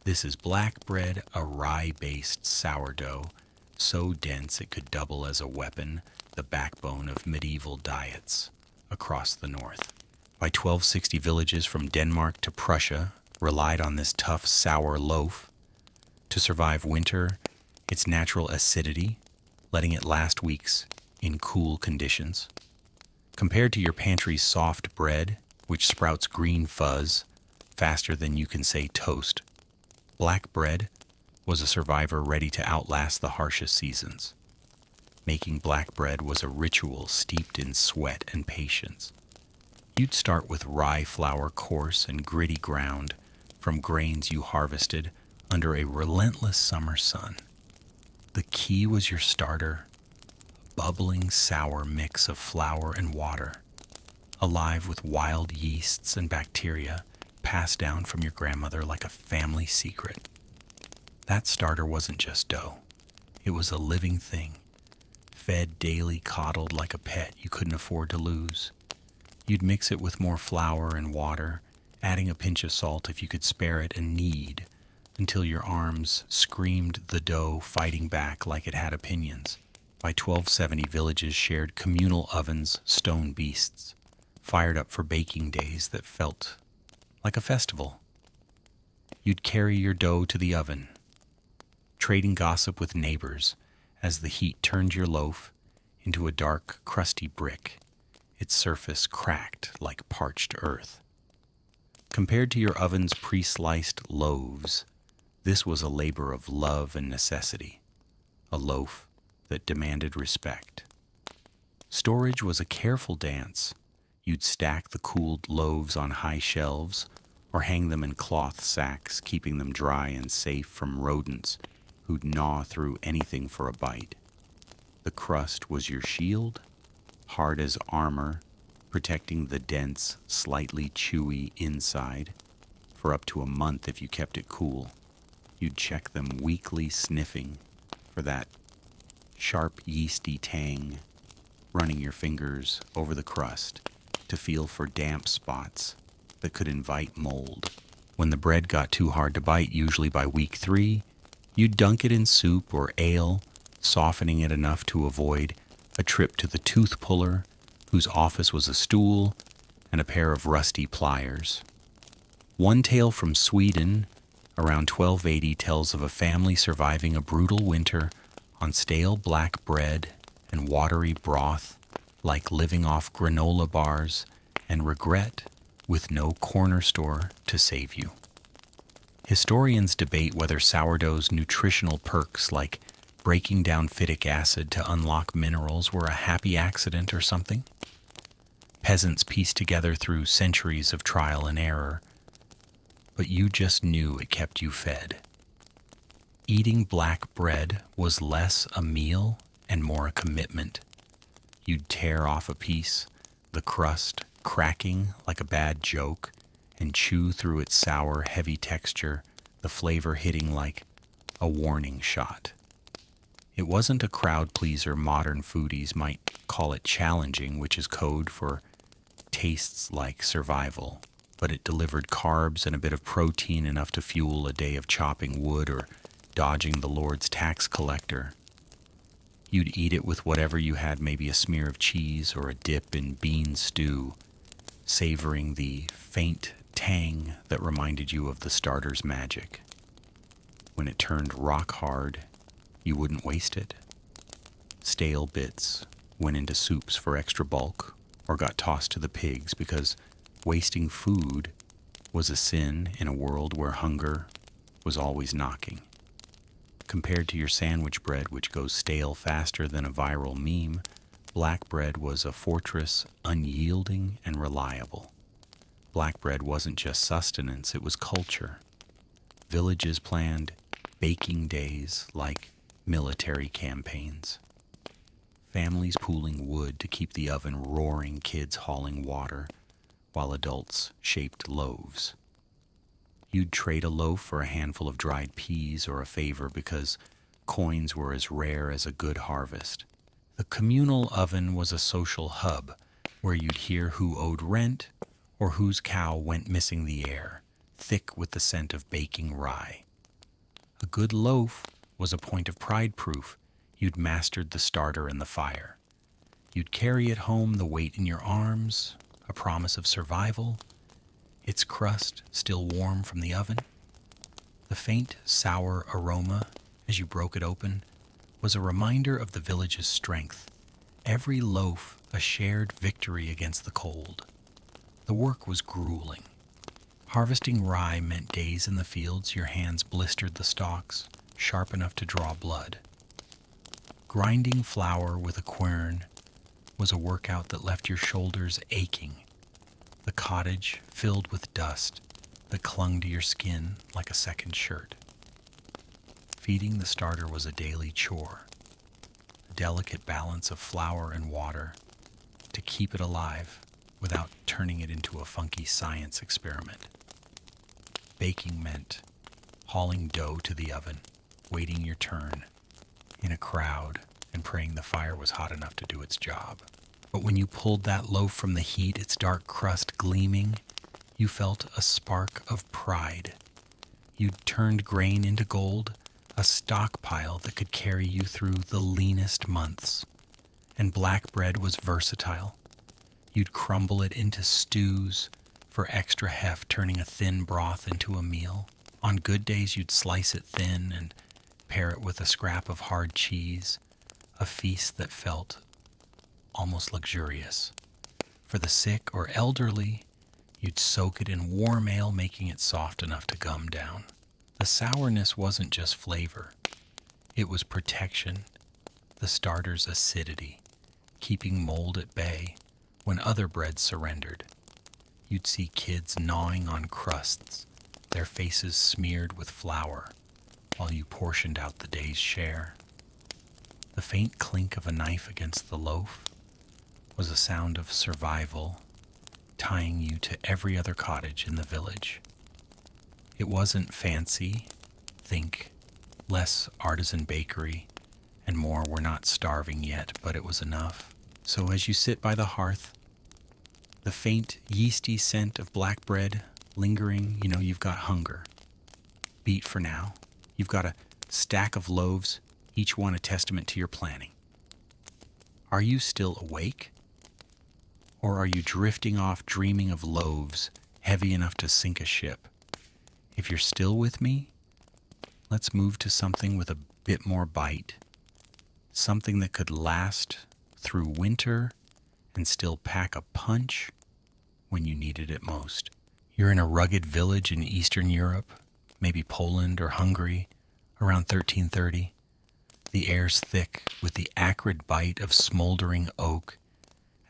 This is black bread, a rye-based sourdough, so dense it could double as a weapon, the backbone of medieval diets across the north. By 1260, villages from Denmark to Prussia relied on this tough, sour loaf to survive winter, its natural acidity, letting it last weeks in cool conditions. Compared to your pantry's soft bread, which sprouts green fuzz faster than you can say toast, black bread was a survivor ready to outlast the harshest seasons. Making black bread was a ritual steeped in sweat and patience. You'd start with rye flour, coarse and gritty ground from grains you harvested under a relentless summer sun. The key was your starter, bubbling sour mix of flour and water, alive with wild yeasts and bacteria passed down from your grandmother like a family secret. That starter wasn't just dough. It was a living thing, fed daily, coddled like a pet you couldn't afford to lose. You'd mix it with more flour and water, adding a pinch of salt if you could spare it, and knead until your arms screamed the dough fighting back like it had opinions. By 1270, villages shared communal ovens, stone beasts, fired up for baking days that felt like a festival. You'd carry your dough to the oven, trading gossip with neighbors as the heat turned your loaf into a dark, crusty brick, its surface cracked like parched earth. Compared to your oven's pre-sliced loaves, this was a labor of love and necessity, a loaf that demanded respect. Storage was a careful dance. You'd stack the cooled loaves on high shelves or hang them in cloth sacks, keeping them dry and safe from rodents who'd gnaw through anything for a bite. The crust was your shield, hard as armor, protecting the dense, slightly chewy inside for up to a month if you kept it cool. You'd check them weekly, sniffing for that sharp, yeasty tang, running your fingers over the crust to feel for damp spots that could invite mold. When the bread got too hard to bite, usually by week 3, you'd dunk it in soup or ale, softening it enough to avoid a trip to the tooth puller, whose office was a stool and a pair of rusty pliers. One tale from Sweden, around 1280, tells of a family surviving a brutal winter on stale black bread and watery broth, like living off granola bars, and regret with no corner store to save you. Historians debate whether sourdough's nutritional perks, like breaking down phytic acid to unlock minerals, were a happy accident or something. Peasants pieced together through centuries of trial and error, but you just knew it kept you fed. Eating black bread was less a meal and more a commitment. You'd tear off a piece, the crust cracking like a bad joke, and chew through its sour, heavy texture, the flavor hitting like a warning shot. It wasn't a crowd pleaser modern foodies might call it challenging, which is code for tastes like survival, but it delivered carbs and a bit of protein enough to fuel a day of chopping wood or dodging the Lord's tax collector. You'd eat it with whatever you had, maybe a smear of cheese or a dip in bean stew, savoring the faint tang that reminded you of the starter's magic. When it turned rock hard, you wouldn't waste it. Stale bits went into soups for extra bulk or got tossed to the pigs because wasting food was a sin in a world where hunger was always knocking. Compared to your sandwich bread, which goes stale faster than a viral meme, black bread was a fortress, unyielding and reliable. Black bread wasn't just sustenance, it was culture. Villages planned baking days like military campaigns. Families pooling wood to keep the oven roaring, kids hauling water, while adults shaped loaves. You'd trade a loaf for a handful of dried peas or a favor because coins were as rare as a good harvest. The communal oven was a social hub where you'd hear who owed rent or whose cow went missing the air, thick with the scent of baking rye. A good loaf was a point of pride, proof you'd mastered the starter and the fire. You'd carry it home, the weight in your arms, a promise of survival, its crust still warm from the oven. The faint, sour aroma as you broke it open was a reminder of the village's strength, every loaf a shared victory against the cold. The work was grueling. Harvesting rye meant days in the fields, your hands blistered the stalks, sharp enough to draw blood. Grinding flour with a quern was a workout that left your shoulders aching, the cottage filled with dust that clung to your skin like a second shirt. Feeding the starter was a daily chore, a delicate balance of flour and water to keep it alive without turning it into a funky science experiment. Baking meant hauling dough to the oven, waiting your turn, in a crowd, and praying the fire was hot enough to do its job. But when you pulled that loaf from the heat, its dark crust gleaming, you felt a spark of pride. You'd turned grain into gold, a stockpile that could carry you through the leanest months. And black bread was versatile. You'd crumble it into stews for extra heft, turning a thin broth into a meal. On good days, you'd slice it thin and pair it with a scrap of hard cheese, a feast that felt almost luxurious. For the sick or elderly, you'd soak it in warm ale, making it soft enough to gum down. The sourness wasn't just flavor. It was protection, the starter's acidity, keeping mold at bay When other breads surrendered, you'd see kids gnawing on crusts, their faces smeared with flour, while you portioned out the day's share. The faint clink of a knife against the loaf was a sound of survival, tying you to every other cottage in the village. It wasn't fancy, think less artisan bakery, and more we're not starving yet, but it was enough. So as you sit by the hearth, the faint yeasty scent of black bread lingering, you've got hunger. Beat for now. You've got a stack of loaves, each one a testament to your planning. Are you still awake? Or are you drifting off dreaming of loaves heavy enough to sink a ship? If you're still with me, let's move to something with a bit more bite. Something that could last through winter and still pack a punch when you needed it most. You're in a rugged village in Eastern Europe, maybe Poland or Hungary, around 1330. The air's thick with the acrid bite of smoldering oak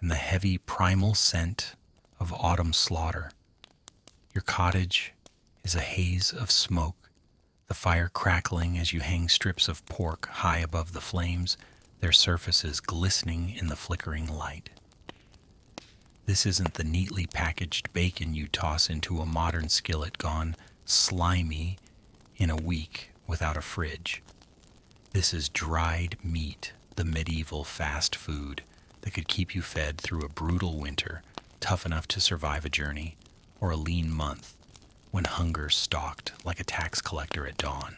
and the heavy primal scent of autumn slaughter. Your cottage is a haze of smoke, the fire crackling as you hang strips of pork high above the flames, their surfaces glistening in the flickering light. This isn't the neatly packaged bacon you toss into a modern skillet gone slimy in a week without a fridge. This is dried meat, the medieval fast food that could keep you fed through a brutal winter, tough enough to survive a journey, or a lean month when hunger stalked like a tax collector at dawn.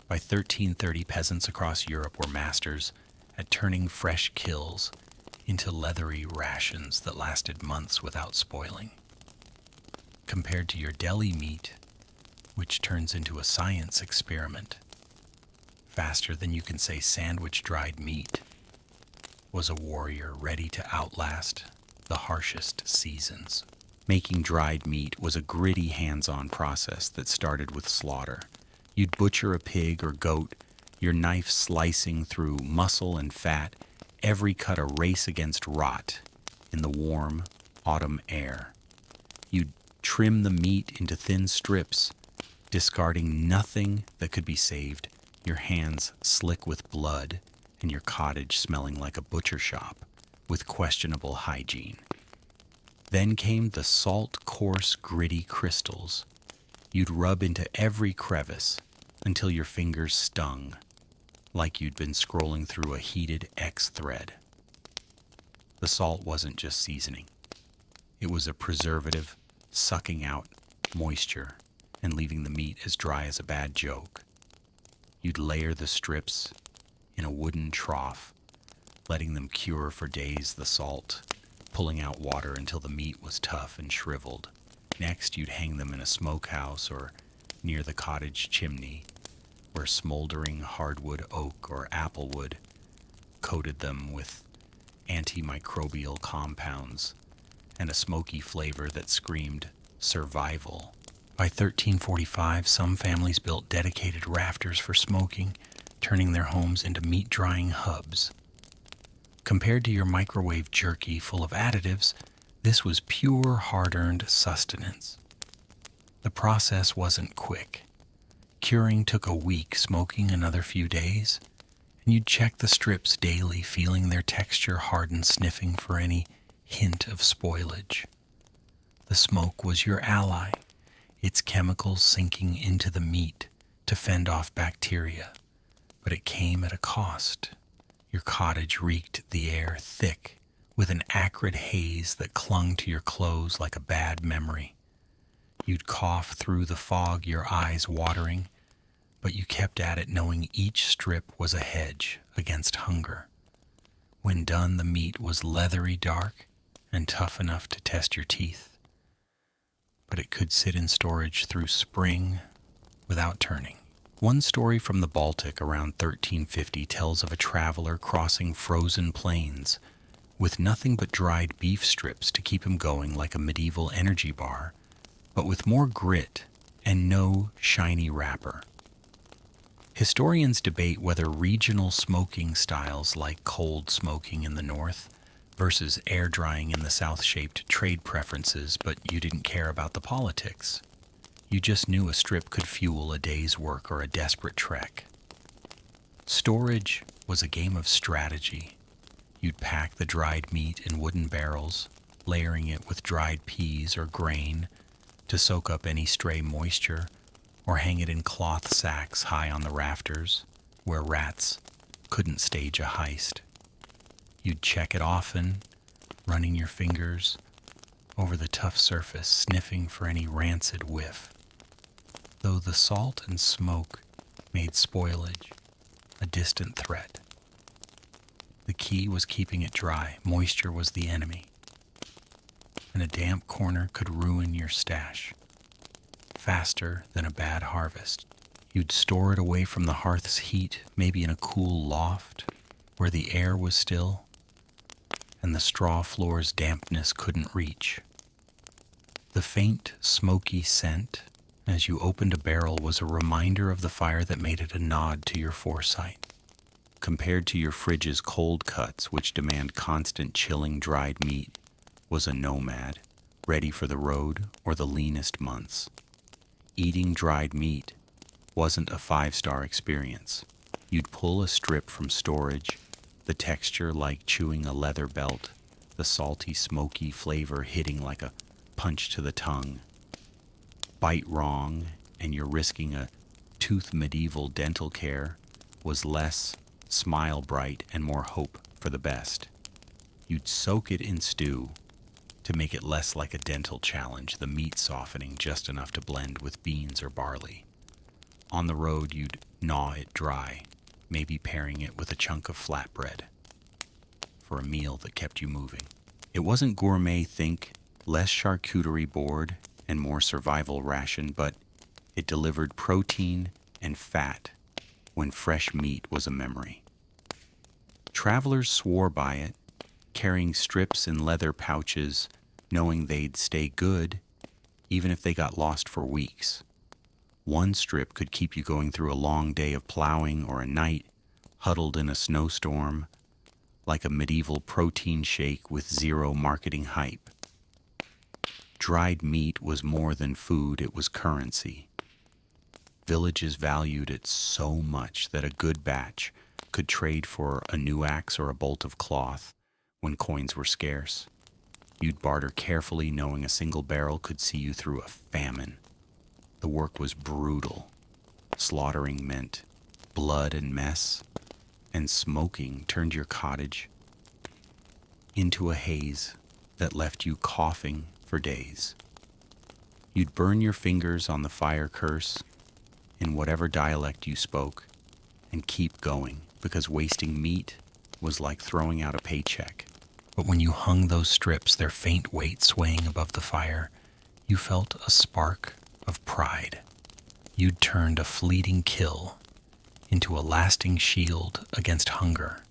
By 1330, peasants across Europe were masters at turning fresh kills into leathery rations that lasted months without spoiling. Compared to your deli meat, which turns into a science experiment, faster than you can say sandwich dried meat, was a warrior ready to outlast the harshest seasons. Making dried meat was a gritty hands-on process that started with slaughter. You'd butcher a pig or goat, your knife slicing through muscle and fat, every cut a race against rot in the warm autumn air. You'd trim the meat into thin strips, discarding nothing that could be saved, your hands slick with blood and your cottage smelling like a butcher shop with questionable hygiene. Then came the salt, coarse, gritty crystals. You'd rub into every crevice until your fingers stung, like you'd been scrolling through a heated X thread. The salt wasn't just seasoning. It was a preservative, sucking out moisture and leaving the meat as dry as a bad joke. You'd layer the strips in a wooden trough, letting them cure for days the salt, pulling out water until the meat was tough and shriveled. Next, you'd hang them in a smokehouse or near the cottage chimney, where smoldering hardwood oak or applewood coated them with antimicrobial compounds and a smoky flavor that screamed survival. By 1345, some families built dedicated rafters for smoking, turning their homes into meat-drying hubs. Compared to your microwave jerky full of additives, this was pure, hard-earned sustenance. The process wasn't quick. Curing took a week, smoking another few days, and you'd check the strips daily, feeling their texture harden, sniffing for any hint of spoilage. The smoke was your ally, its chemicals sinking into the meat to fend off bacteria, but it came at a cost. Your cottage reeked the air thick with an acrid haze that clung to your clothes like a bad memory. You'd cough through the fog, your eyes watering, but you kept at it knowing each strip was a hedge against hunger. When done, the meat was leathery dark and tough enough to test your teeth, but it could sit in storage through spring without turning. One story from the Baltic around 1350 tells of a traveler crossing frozen plains with nothing but dried beef strips to keep him going like a medieval energy bar, but with more grit and no shiny wrapper. Historians debate whether regional smoking styles like cold smoking in the north versus air drying in the South shaped trade preferences, but you didn't care about the politics. You just knew a strip could fuel a day's work or a desperate trek. Storage was a game of strategy. You'd pack the dried meat in wooden barrels, layering it with dried peas or grain to soak up any stray moisture, or hang it in cloth sacks high on the rafters where rats couldn't stage a heist. You'd check it often, running your fingers over the tough surface, sniffing for any rancid whiff. Though the salt and smoke made spoilage a distant threat. The key was keeping it dry. Moisture was the enemy, and a damp corner could ruin your stash faster than a bad harvest. You'd store it away from the hearth's heat, maybe in a cool loft where the air was still and the straw floor's dampness couldn't reach. The faint, smoky scent as you opened a barrel was a reminder of the fire that made it a nod to your foresight. Compared to your fridge's cold cuts, which demand constant chilling dried meat, was a nomad, ready for the road or the leanest months. Eating dried meat wasn't a 5-star experience. You'd pull a strip from storage, the texture like chewing a leather belt, the salty, smoky flavor hitting like a punch to the tongue. Bite wrong, and you're risking a tooth. Medieval dental care was less smile bright and more hope for the best. You'd soak it in stew to make it less like a dental challenge, the meat softening just enough to blend with beans or barley. On the road, you'd gnaw it dry, maybe pairing it with a chunk of flatbread for a meal that kept you moving. It wasn't gourmet, think less charcuterie board and more survival ration, but it delivered protein and fat when fresh meat was a memory. Travelers swore by it, carrying strips in leather pouches, knowing they'd stay good even if they got lost for weeks. One strip could keep you going through a long day of plowing or a night huddled in a snowstorm, like a medieval protein shake with zero marketing hype. Dried meat was more than food, it was currency. Villages valued it so much that a good batch could trade for a new axe or a bolt of cloth when coins were scarce. You'd barter carefully, knowing a single barrel could see you through a famine. The work was brutal. Slaughtering meant blood and mess, and smoking turned your cottage into a haze that left you coughing for days. You'd burn your fingers on the fire curse in whatever dialect you spoke and keep going, because wasting meat was like throwing out a paycheck. But when you hung those strips, their faint weight swaying above the fire, you felt a spark of pride. You'd turned a fleeting kill into a lasting shield against hunger.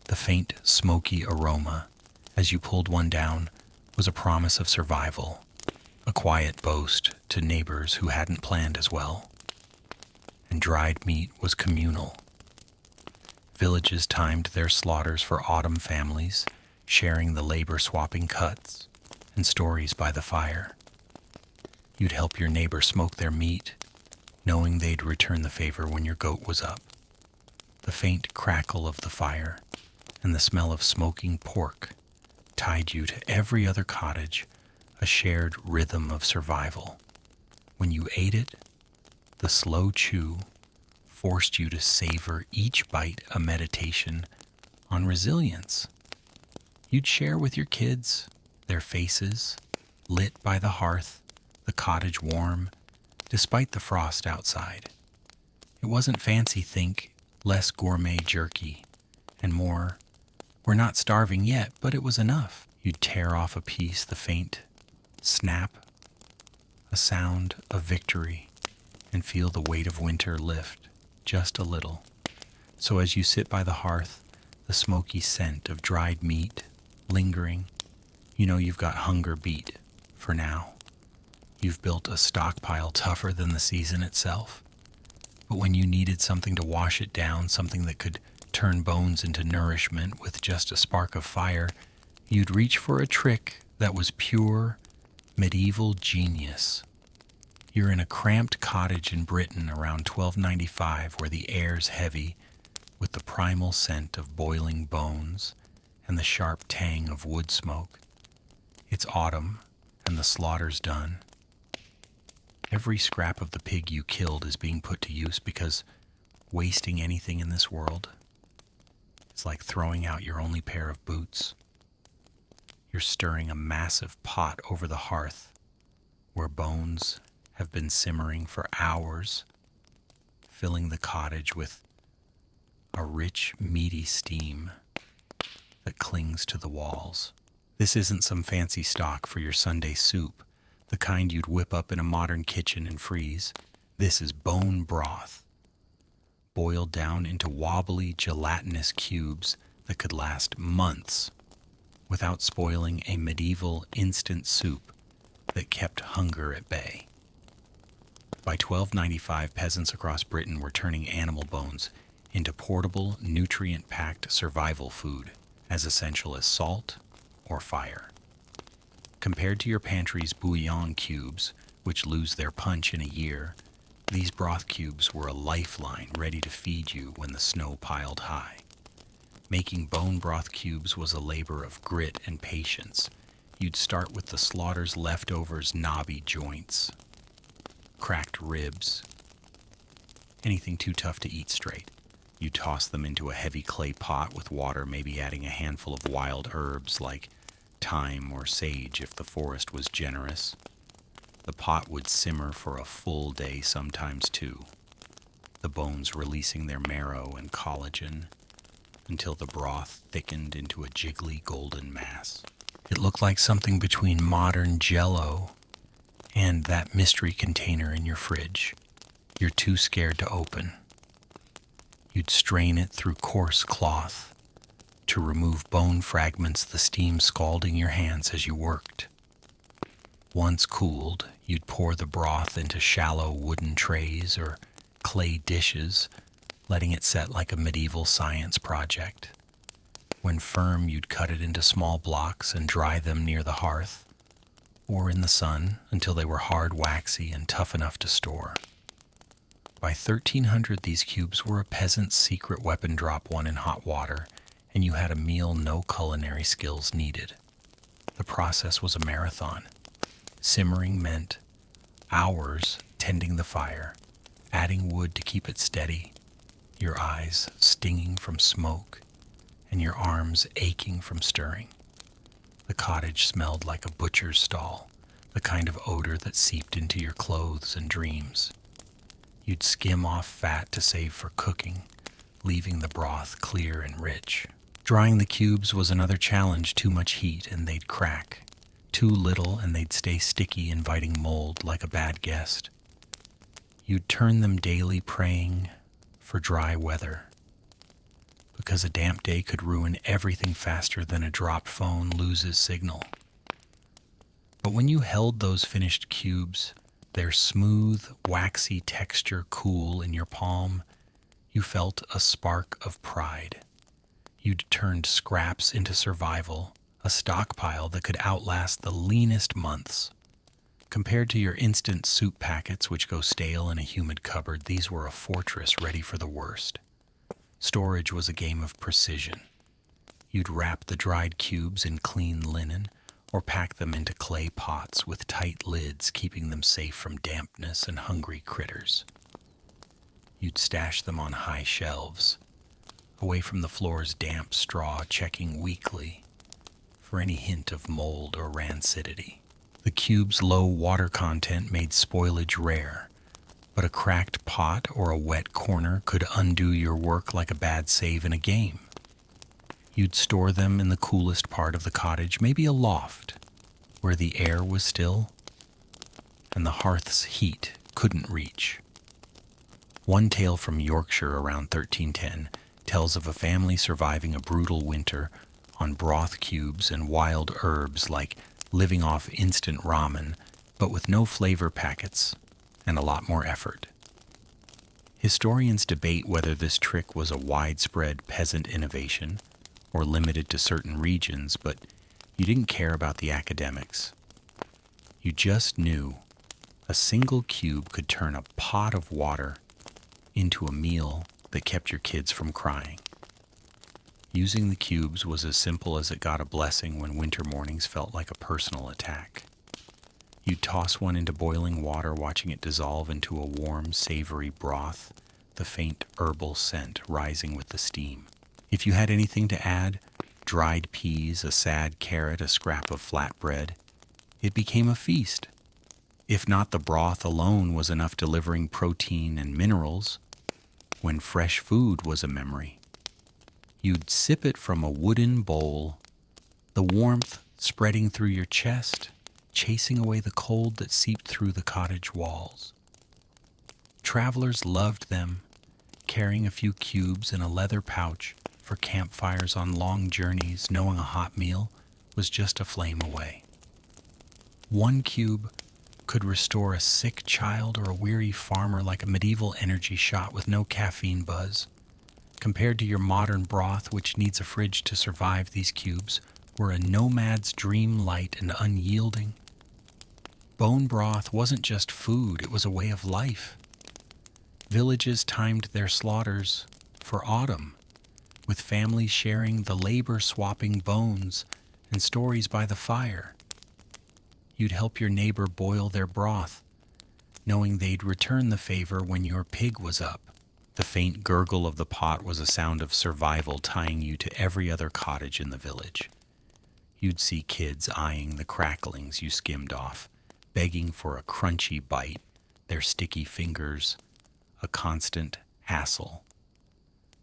The faint, smoky aroma as you pulled one down was a promise of survival, a quiet boast to neighbors who hadn't planned as well. And dried meat was communal. Villages timed their slaughters for autumn families, sharing the labor-swapping cuts and stories by the fire. You'd help your neighbor smoke their meat, knowing they'd return the favor when your goat was up. The faint crackle of the fire and the smell of smoking pork tied you to every other cottage, a shared rhythm of survival. When you ate it, the slow chew forced you to savor each bite, a meditation on resilience. You'd share with your kids, their faces lit by the hearth, the cottage warm, despite the frost outside. It wasn't fancy, think less gourmet jerky, and more, we're not starving yet, but it was enough. You'd tear off a piece, the faint snap, a sound of victory, and feel the weight of winter lift just a little. So as you sit by the hearth, the smoky scent of dried meat lingering, you know you've got hunger beat for now. You've built a stockpile tougher than the season itself. But when you needed something to wash it down, something that could turn bones into nourishment with just a spark of fire, You'd reach for a trick that was pure medieval genius. You're in a cramped cottage in Britain around 1295 where the air's heavy with the primal scent of boiling bones and the sharp tang of wood smoke. It's autumn and the slaughter's done. Every scrap of the pig you killed is being put to use because wasting anything in this world is like throwing out your only pair of boots. You're stirring a massive pot over the hearth where bones have been simmering for hours, filling the cottage with a rich, meaty steam that clings to the walls. This isn't some fancy stock for your Sunday soup, the kind you'd whip up in a modern kitchen and freeze. This is bone broth, boiled down into wobbly, gelatinous cubes that could last months without spoiling a medieval instant soup that kept hunger at bay. By 1295, peasants across Britain were turning animal bones into portable, nutrient-packed survival food, as essential as salt or fire. Compared to your pantry's bouillon cubes, which lose their punch in a year, these broth cubes were a lifeline ready to feed you when the snow piled high. Making bone broth cubes was a labor of grit and patience. You'd start with the slaughter's leftovers, knobby joints, cracked ribs, anything too tough to eat straight. You toss them into a heavy clay pot with water, maybe adding a handful of wild herbs like thyme or sage if the forest was generous. The pot would simmer for a full day, sometimes two, the bones releasing their marrow and collagen until the broth thickened into a jiggly golden mass. It looked like something between modern Jell-O and that mystery container in your fridge you're too scared to open. You'd strain it through coarse cloth to remove bone fragments, the steam scalding your hands as you worked. Once cooled, you'd pour the broth into shallow wooden trays or clay dishes, letting it set like a medieval science project. When firm, you'd cut it into small blocks and dry them near the hearth or in the sun until they were hard, waxy, and tough enough to store. By 1300, these cubes were a peasant's secret weapon. Drop one in hot water, and you had a meal no culinary skills needed. The process was a marathon. Simmering meant hours tending the fire, adding wood to keep it steady, your eyes stinging from smoke, and your arms aching from stirring. The cottage smelled like a butcher's stall, the kind of odor that seeped into your clothes and dreams. You'd skim off fat to save for cooking, leaving the broth clear and rich. Drying the cubes was another challenge. Too much heat and they'd crack. Too little and they'd stay sticky, inviting mold like a bad guest. You'd turn them daily, praying for dry weather, because a damp day could ruin everything faster than a dropped phone loses signal. But when you held those finished cubes, their smooth, waxy texture cool in your palm, you felt a spark of pride. You'd turned scraps into survival, a stockpile that could outlast the leanest months. Compared to your instant soup packets, which go stale in a humid cupboard, these were a fortress ready for the worst. Storage was a game of precision. You'd wrap the dried cubes in clean linen or pack them into clay pots with tight lids, keeping them safe from dampness and hungry critters. You'd stash them on high shelves, away from the floor's damp straw, checking weekly for any hint of mold or rancidity. The cube's low water content made spoilage rare, but a cracked pot or a wet corner could undo your work like a bad save in a game. You'd store them in the coolest part of the cottage, maybe a loft, where the air was still and the hearth's heat couldn't reach. One tale from Yorkshire around 1310 tells of a family surviving a brutal winter on broth cubes and wild herbs, like living off instant ramen, but with no flavor packets and a lot more effort. Historians debate whether this trick was a widespread peasant innovation or limited to certain regions, but You didn't care about the academics. You just knew a single cube could turn a pot of water into a meal that kept your kids from crying. Using the cubes was as simple as it got a blessing when winter mornings felt like a personal attack. You'd toss one into boiling water, watching it dissolve into a warm, savory broth, the faint herbal scent rising with the steam. If you had anything to add, dried peas, a sad carrot, a scrap of flatbread, it became a feast. If not, the broth alone was enough, delivering protein and minerals, when fresh food was a memory. You'd sip it from a wooden bowl, the warmth spreading through your chest, chasing away the cold that seeped through the cottage walls. Travelers loved them, carrying a few cubes in a leather pouch for campfires on long journeys, knowing a hot meal was just a flame away. One cube could restore a sick child or a weary farmer like a medieval energy shot with no caffeine buzz. Compared to your modern broth, which needs a fridge to survive, these cubes were a nomad's dream, light and unyielding. Bone broth wasn't just food, it was a way of life. Villages timed their slaughters for autumn, with families sharing the labor, swapping bones and stories by the fire. You'd help your neighbor boil their broth, knowing they'd return the favor when your pig was up. The faint gurgle of the pot was a sound of survival, tying you to every other cottage in the village. You'd see kids eyeing the cracklings you skimmed off, begging for a crunchy bite, their sticky fingers a constant hassle.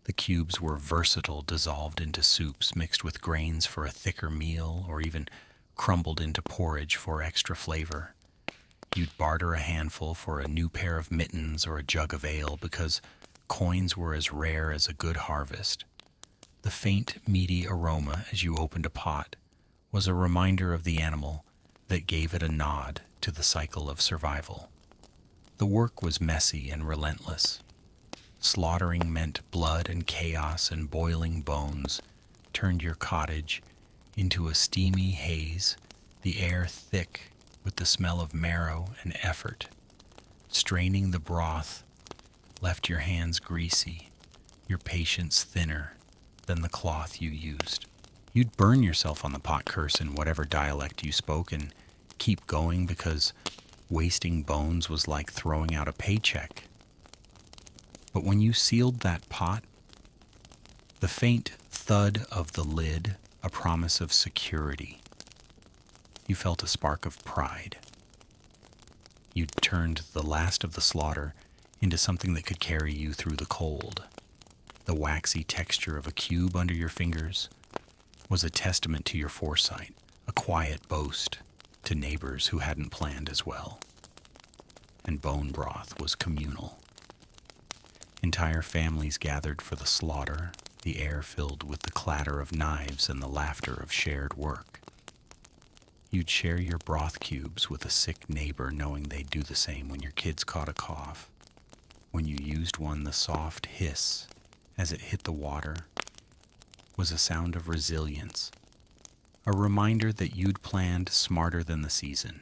The cubes were versatile, dissolved into soups, mixed with grains for a thicker meal, or even crumbled into porridge for extra flavor. You'd barter a handful for a new pair of mittens or a jug of ale, because coins were as rare as a good harvest. The faint, meaty aroma as you opened a pot was a reminder of the animal that gave it a nod to the cycle of survival. The work was messy and relentless. Slaughtering meant blood and chaos, and boiling bones turned your cottage into a steamy haze, the air thick with the smell of marrow and effort. Straining the broth left your hands greasy, your patience thinner than the cloth you used. You'd burn yourself on the pot curse in whatever dialect you spoke and keep going, because wasting bones was like throwing out a paycheck. But when you sealed that pot, the faint thud of the lid, a promise of security, you felt a spark of pride. You turned the last of the slaughter into something that could carry you through the cold. The waxy texture of a cube under your fingers was a testament to your foresight, a quiet boast to neighbors who hadn't planned as well. And bone broth was communal. Entire families gathered for the slaughter, the air filled with the clatter of knives and the laughter of shared work. You'd share your broth cubes with a sick neighbor, knowing they'd do the same when your kids caught a cough. When you used one, the soft hiss as it hit the water was a sound of resilience, a reminder that you'd planned smarter than the season.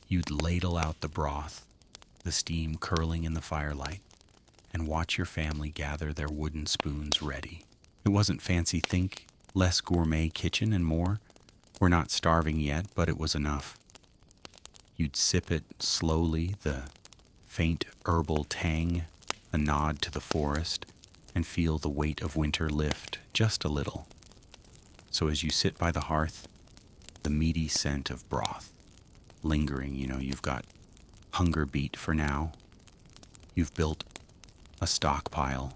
You'd ladle out the broth, the steam curling in the firelight, and watch your family gather their wooden spoons ready. It wasn't fancy, think less gourmet kitchen and more. We're not starving yet, but it was enough. You'd sip it slowly, the faint herbal tang, a nod to the forest, and feel the weight of winter lift just a little. So as you sit by the hearth, the meaty scent of broth lingering, you've got hunger beat for now. You've built a stockpile,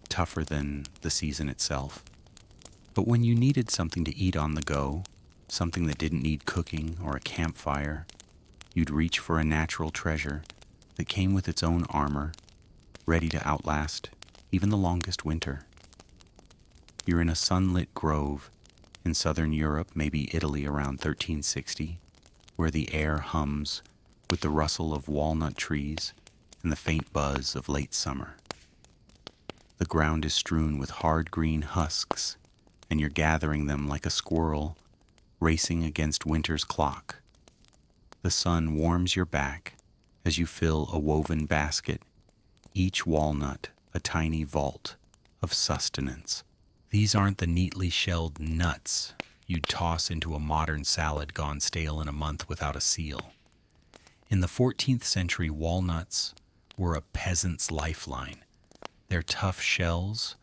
tougher than the season itself. But when you needed something to eat on the go, something that didn't need cooking or a campfire, you'd reach for a natural treasure that came with its own armor, ready to outlast even the longest winter. You're in a sunlit grove in southern Europe, maybe Italy around 1360, where the air hums with the rustle of walnut trees and the faint buzz of late summer. The ground is strewn with hard green husks, and you're gathering them like a squirrel racing against winter's clock. The sun warms your back as you fill a woven basket, each walnut a tiny vault of sustenance. These aren't the neatly shelled nuts you'd toss into a modern salad gone stale in a month without a seal. In the 14th century, walnuts were a peasant's lifeline. Their tough shells,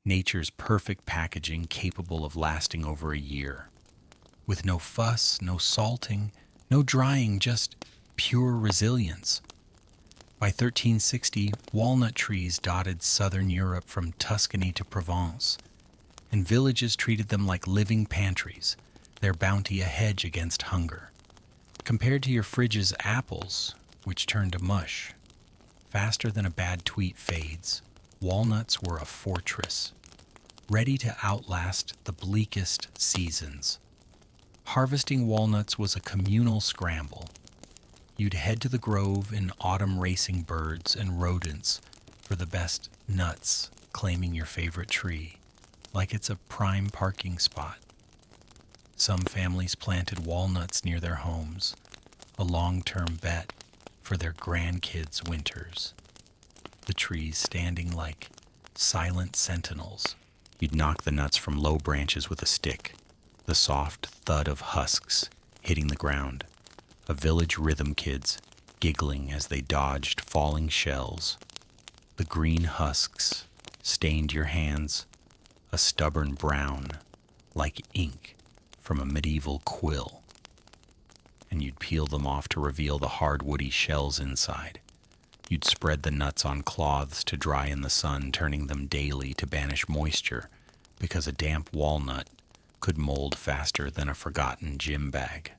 nature's perfect packaging capable of lasting over a year. With no fuss, no salting, no drying, just pure resilience. By 1360, walnut trees dotted southern Europe from Tuscany to Provence, and villages treated them like living pantries, their bounty a hedge against hunger. Compared to your fridge's apples, which turn to mush, faster than a bad tweet fades, walnuts were a fortress, ready to outlast the bleakest seasons. Harvesting walnuts was a communal scramble. You'd head to the grove in autumn, racing birds and rodents for the best nuts, claiming your favorite tree, like it's a prime parking spot. Some families planted walnuts near their homes, a long-term bet for their grandkids' winters. The trees standing like silent sentinels. You'd knock the nuts from low branches with a stick, the soft thud of husks hitting the ground. A village rhythm kids giggling as they dodged falling shells. The green husks stained your hands, a stubborn brown, like ink from a medieval quill. And you'd peel them off to reveal the hard woody shells inside. You'd spread the nuts on cloths to dry in the sun, turning them daily to banish moisture, because a damp walnut could mold faster than a forgotten gym bag.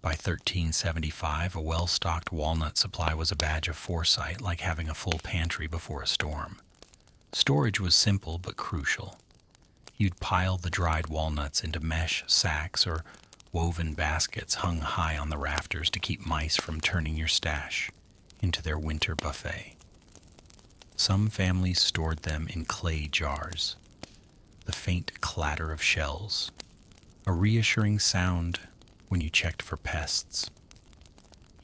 By 1375, a well-stocked walnut supply was a badge of foresight, like having a full pantry before a storm. Storage was simple but crucial. You'd pile the dried walnuts into mesh sacks or woven baskets hung high on the rafters to keep mice from turning your stash into their winter buffet. Some families stored them in clay jars. The faint clatter of shells, a reassuring sound when you checked for pests.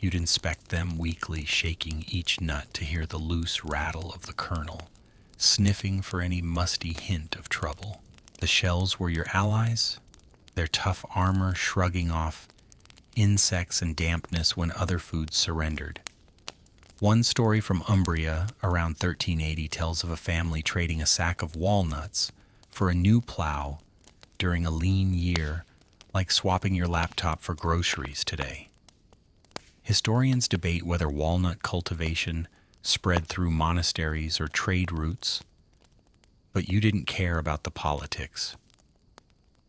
You'd inspect them weekly, shaking each nut to hear the loose rattle of the kernel, sniffing for any musty hint of trouble. The shells were your allies, their tough armor shrugging off insects and dampness when other foods surrendered. One story from Umbria around 1380 tells of a family trading a sack of walnuts for a new plow during a lean year, like swapping your laptop for groceries today. Historians debate whether walnut cultivation spread through monasteries or trade routes, but you didn't care about the politics.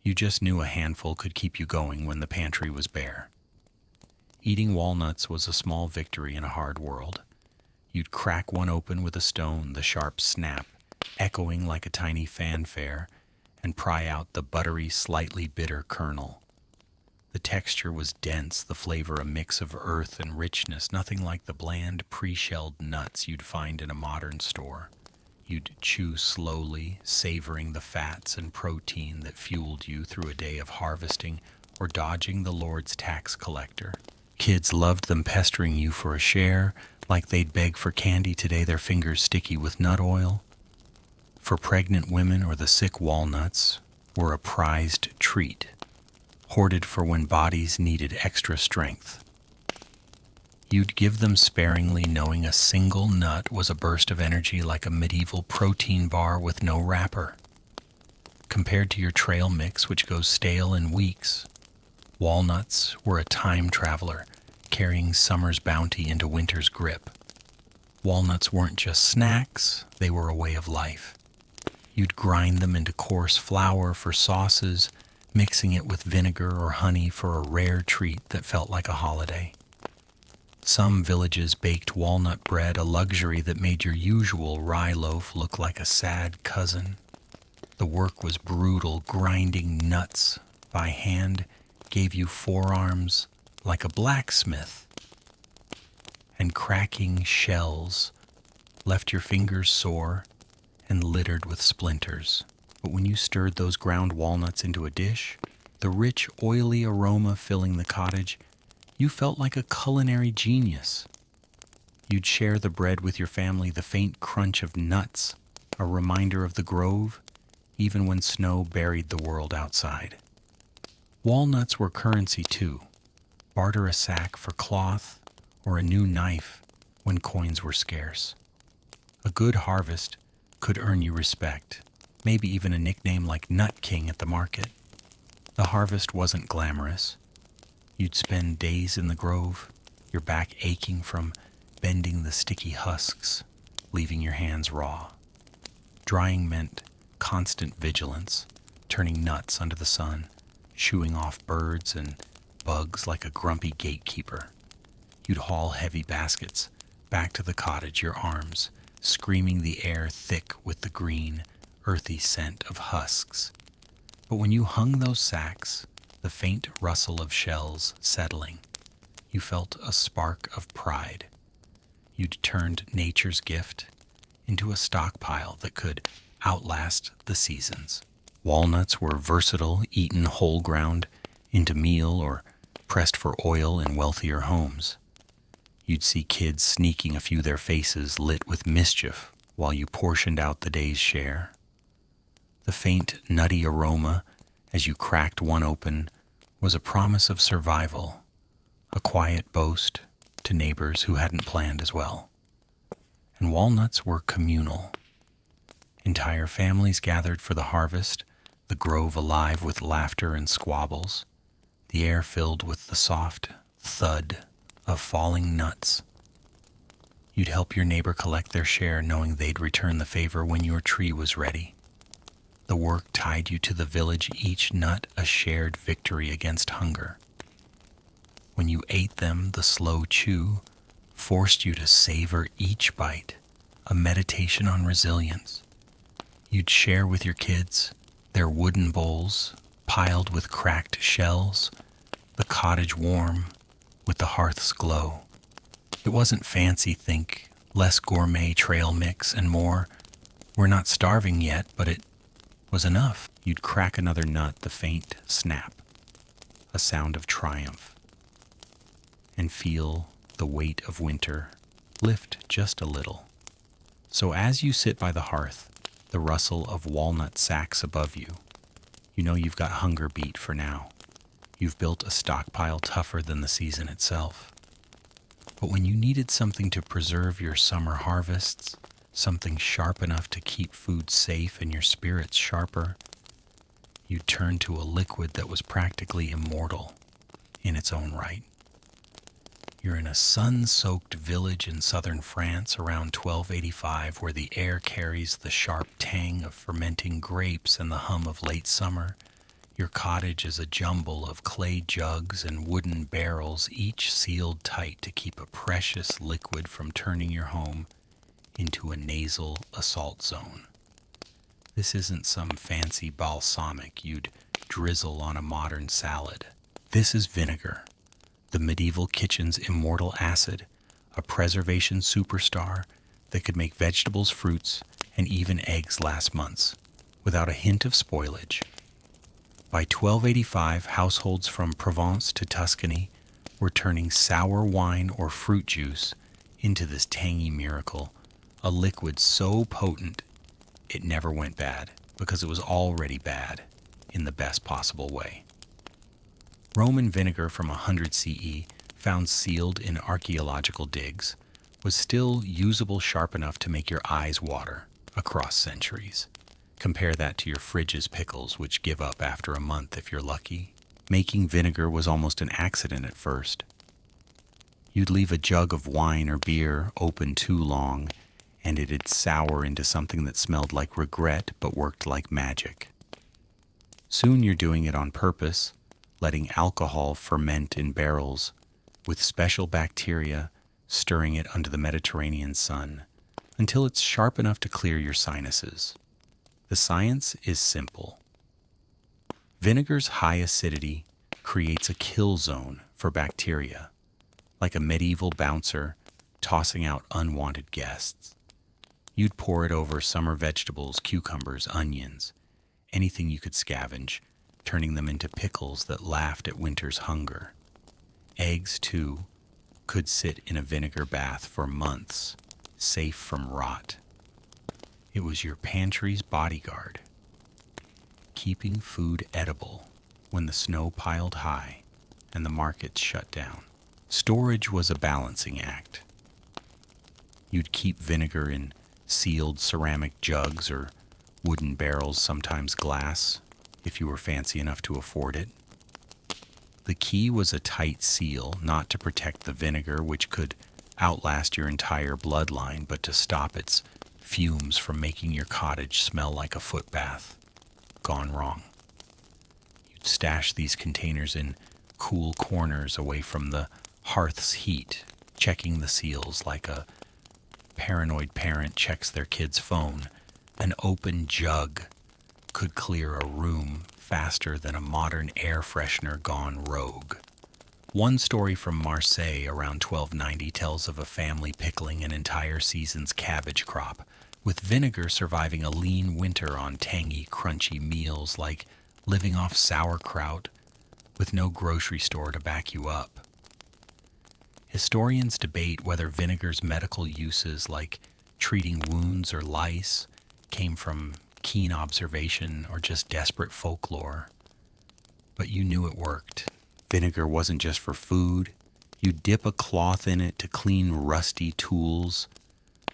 You just knew a handful could keep you going when the pantry was bare. Eating walnuts was a small victory in a hard world. You'd crack one open with a stone, the sharp snap echoing like a tiny fanfare, and pry out the buttery, slightly bitter kernel. The texture was dense, the flavor a mix of earth and richness, nothing like the bland, pre-shelled nuts you'd find in a modern store. You'd chew slowly, savoring the fats and protein that fueled you through a day of harvesting or dodging the Lord's tax collector. Kids loved them, pestering you for a share, like they'd beg for candy today, their fingers sticky with nut oil. For pregnant women or the sick, walnuts were a prized treat, hoarded for when bodies needed extra strength. You'd give them sparingly, knowing a single nut was a burst of energy, like a medieval protein bar with no wrapper. Compared to your trail mix, which goes stale in weeks, walnuts were a time traveler, carrying summer's bounty into winter's grip. Walnuts weren't just snacks, they were a way of life. You'd grind them into coarse flour for sauces, mixing it with vinegar or honey for a rare treat that felt like a holiday. Some villages baked walnut bread, a luxury that made your usual rye loaf look like a sad cousin. The work was brutal, grinding nuts by hand gave you forearms like a blacksmith, and cracking shells left your fingers sore and littered with splinters. But when you stirred those ground walnuts into a dish, The rich, oily aroma filling the cottage, you felt like a culinary genius. You'd share the bread with your family, the faint crunch of nuts, a reminder of the grove, even when snow buried the world outside. Walnuts were currency too. Barter a sack for cloth or a new knife when coins were scarce. A good harvest could earn you respect, maybe even a nickname like Nut King at the market. The harvest wasn't glamorous. You'd spend days in the grove, your back aching from bending the sticky husks, leaving your hands raw. Drying meant constant vigilance, turning nuts under the sun, shooing off birds and bugs like a grumpy gatekeeper. You'd haul heavy baskets back to the cottage, your arms screaming, the air thick with the green, earthy scent of husks. But when you hung those sacks, the faint rustle of shells settling, you felt a spark of pride. You'd turned nature's gift into a stockpile that could outlast the seasons. Walnuts were versatile, eaten whole ground, into meal or pressed for oil in wealthier homes. You'd see kids sneaking a few their faces lit with mischief while you portioned out the day's share. The faint, nutty aroma as you cracked one open was a promise of survival, a quiet boast to neighbors who hadn't planned as well. And walnuts were communal. Entire families gathered for the harvest, the grove alive with laughter and squabbles, the air filled with the soft thud of falling nuts. You'd help your neighbor collect their share, knowing they'd return the favor when your tree was ready. The work tied you to the village, each nut a shared victory against hunger. When you ate them, the slow chew forced you to savor each bite, a meditation on resilience. You'd share with your kids their wooden bowls piled with cracked shells, the cottage warm with the hearth's glow. It wasn't fancy, think, less gourmet trail mix and more. We're not starving yet, but it was enough. You'd crack another nut, the faint snap, a sound of triumph, and feel the weight of winter lift just a little. So as you sit by the hearth, the rustle of walnut sacks above you, you know you've got hunger beat for now. You've built a stockpile tougher than the season itself. But when you needed something to preserve your summer harvests, something sharp enough to keep food safe and your spirits sharper, you turned to a liquid that was practically immortal in its own right. You're in a sun-soaked village in southern France around 1285, where the air carries the sharp tang of fermenting grapes and the hum of late summer. Your cottage is a jumble of clay jugs and wooden barrels, each sealed tight to keep a precious liquid from turning your home into a nasal assault zone. This isn't some fancy balsamic you'd drizzle on a modern salad. This is vinegar, the medieval kitchen's immortal acid, a preservation superstar that could make vegetables, fruits, and even eggs last months without a hint of spoilage. By 1285, households from Provence to Tuscany were turning sour wine or fruit juice into this tangy miracle, a liquid so potent it never went bad because it was already bad in the best possible way. Roman vinegar from 100 CE, found sealed in archaeological digs, was still usable, sharp enough to make your eyes water across centuries. Compare that to your fridge's pickles, which give up after a month if you're lucky. Making vinegar was almost an accident at first. You'd leave a jug of wine or beer open too long, and it'd sour into something that smelled like regret but worked like magic. Soon you're doing it on purpose, letting alcohol ferment in barrels, with special bacteria stirring it under the Mediterranean sun, until it's sharp enough to clear your sinuses. The science is simple. Vinegar's high acidity creates a kill zone for bacteria, like a medieval bouncer tossing out unwanted guests. You'd pour it over summer vegetables, cucumbers, onions, anything you could scavenge, turning them into pickles that laughed at winter's hunger. Eggs, too, could sit in a vinegar bath for months, safe from rot. It was your pantry's bodyguard, keeping food edible when the snow piled high and the markets shut down. Storage was a balancing act. You'd keep vinegar in sealed ceramic jugs or wooden barrels, sometimes glass, if you were fancy enough to afford it. The key was a tight seal, not to protect the vinegar, which could outlast your entire bloodline, but to stop its fumes from making your cottage smell like a foot bath gone wrong. You'd stash these containers in cool corners away from the hearth's heat, checking the seals like a paranoid parent checks their kid's phone. An open jug could clear a room faster than a modern air freshener gone rogue. One story from Marseille around 1290 tells of a family pickling an entire season's cabbage crop, with vinegar surviving a lean winter on tangy, crunchy meals like living off sauerkraut with no grocery store to back you up. Historians debate whether vinegar's medical uses, like treating wounds or lice, came from keen observation or just desperate folklore. But you knew it worked. Vinegar wasn't just for food. You dip a cloth in it to clean rusty tools,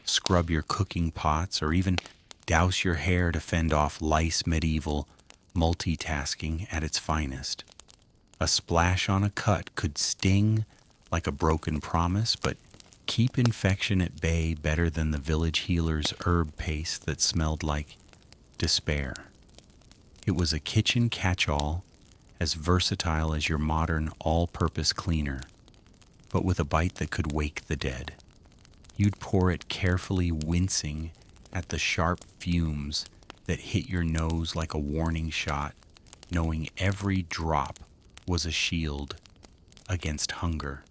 scrub your cooking pots, or even douse your hair to fend off lice. Medieval multitasking at its finest. A splash on a cut could sting like a broken promise, but keep infection at bay better than the village healer's herb paste that smelled like despair. It was a kitchen catch-all, as versatile as your modern all-purpose cleaner, but with a bite that could wake the dead. You'd pour it carefully, wincing at the sharp fumes that hit your nose like a warning shot, knowing every drop was a shield against hunger.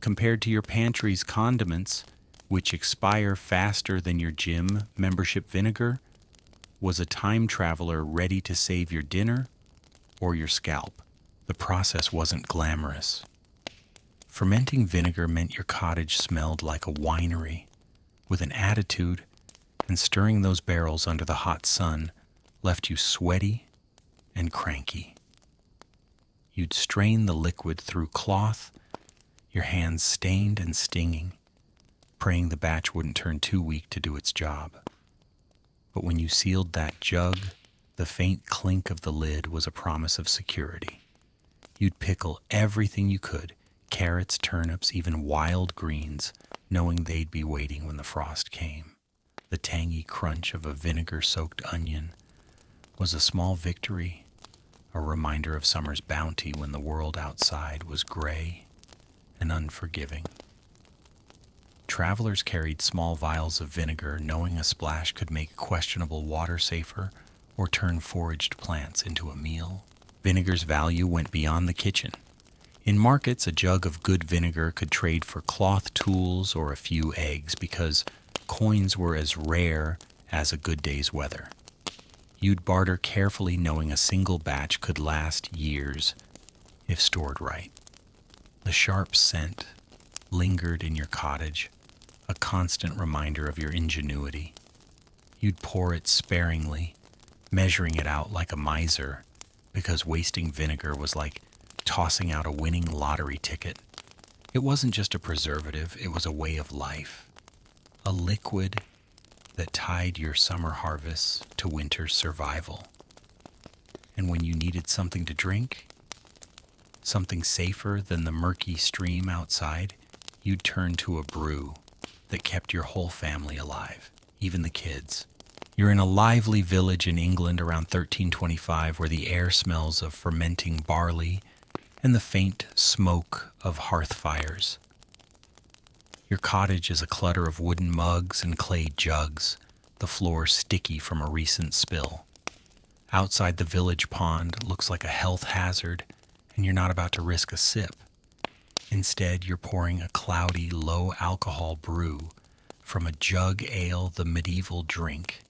Compared to your pantry's condiments, which expire faster than your gym membership, vinegar was a time traveler ready to save your dinner or your scalp. The process wasn't glamorous. Fermenting vinegar meant your cottage smelled like a winery with an attitude, and stirring those barrels under the hot sun left you sweaty and cranky. You'd strain the liquid through cloth, your hands stained and stinging, praying the batch wouldn't turn too weak to do its job. But when you sealed that jug, the faint clink of the lid was a promise of security. You'd pickle everything you could, carrots, turnips, even wild greens, knowing they'd be waiting when the frost came. The tangy crunch of a vinegar-soaked onion was a small victory, a reminder of summer's bounty when the world outside was gray and unforgiving. Travelers carried small vials of vinegar, knowing a splash could make questionable water safer or turn foraged plants into a meal. Vinegar's value went beyond the kitchen. In markets, a jug of good vinegar could trade for cloth tools or a few eggs because coins were as rare as a good day's weather. You'd barter carefully, knowing a single batch could last years if stored right. The sharp scent lingered in your cottage, a constant reminder of your ingenuity. You'd pour it sparingly, measuring it out like a miser, because wasting vinegar was like tossing out a winning lottery ticket. It wasn't just a preservative, it was a way of life, a liquid that tied your summer harvests to winter's survival. And when you needed something to drink, something safer than the murky stream outside, you'd turn to a brew that kept your whole family alive, even the kids. You're in a lively village in England around 1325 where the air smells of fermenting barley and the faint smoke of hearth fires. Your cottage is a clutter of wooden mugs and clay jugs, the floor sticky from a recent spill. Outside, the village pond looks like a health hazard, and you're not about to risk a sip. Instead, you're pouring a cloudy, low-alcohol brew from a jug ale, the medieval drink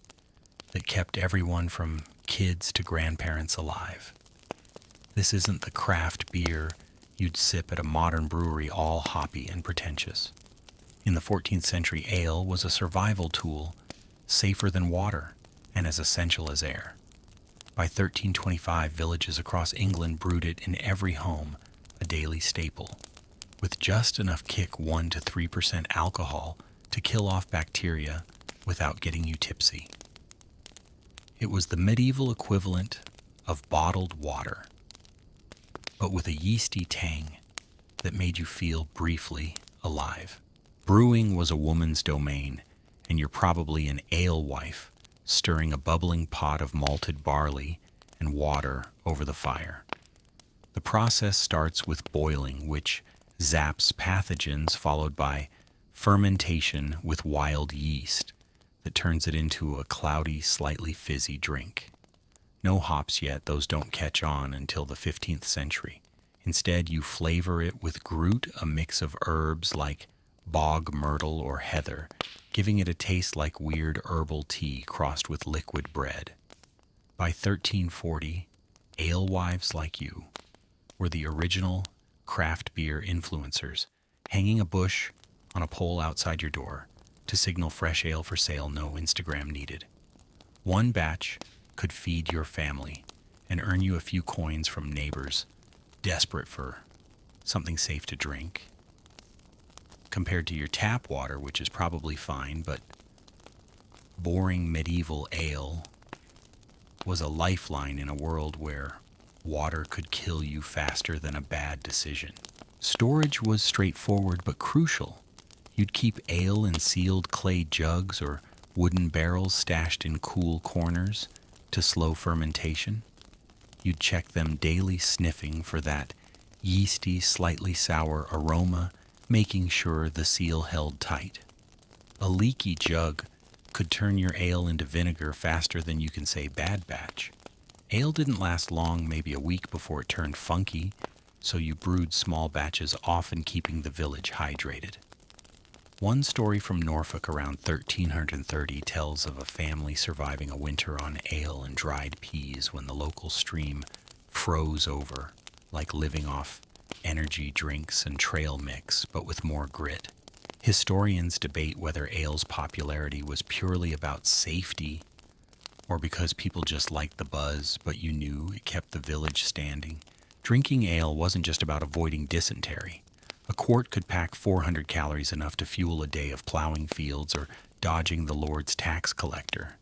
that kept everyone from kids to grandparents alive. This isn't the craft beer you'd sip at a modern brewery, all hoppy and pretentious. In the 14th century, ale was a survival tool, safer than water and as essential as air. By 1325, villages across England brewed it in every home, a daily staple, with just enough kick 1 to 3% alcohol to kill off bacteria without getting you tipsy. It was the medieval equivalent of bottled water, but with a yeasty tang that made you feel briefly alive. Brewing was a woman's domain, and you're probably an alewife stirring a bubbling pot of malted barley and water over the fire. The process starts with boiling, which zaps pathogens, followed by fermentation with wild yeast that turns it into a cloudy, slightly fizzy drink. No hops yet, those don't catch on until the 15th century. Instead, you flavor it with groot, a mix of herbs like bog myrtle or heather, giving it a taste like weird herbal tea crossed with liquid bread. By 1340, alewives like you were the original craft beer influencers, hanging a bush on a pole outside your door to signal fresh ale for sale, no Instagram needed. One batch could feed your family and earn you a few coins from neighbors desperate for something safe to drink. Compared to your tap water, which is probably fine, but boring medieval ale was a lifeline in a world where water could kill you faster than a bad decision. Storage was straightforward but crucial. You'd keep ale in sealed clay jugs or wooden barrels stashed in cool corners to slow fermentation. You'd check them daily, sniffing for that yeasty, slightly sour aroma, making sure the seal held tight. A leaky jug could turn your ale into vinegar faster than you can say bad batch. Ale didn't last long, maybe a week before it turned funky, so you brewed small batches, often keeping the village hydrated. One story from Norfolk around 1330 tells of a family surviving a winter on ale and dried peas when the local stream froze over, like living off energy drinks and trail mix, but with more grit. Historians debate whether ale's popularity was purely about safety or because people just liked the buzz, but you knew it kept the village standing. Drinking ale wasn't just about avoiding dysentery. A quart could pack 400 calories, enough to fuel a day of plowing fields or dodging the Lord's tax collector.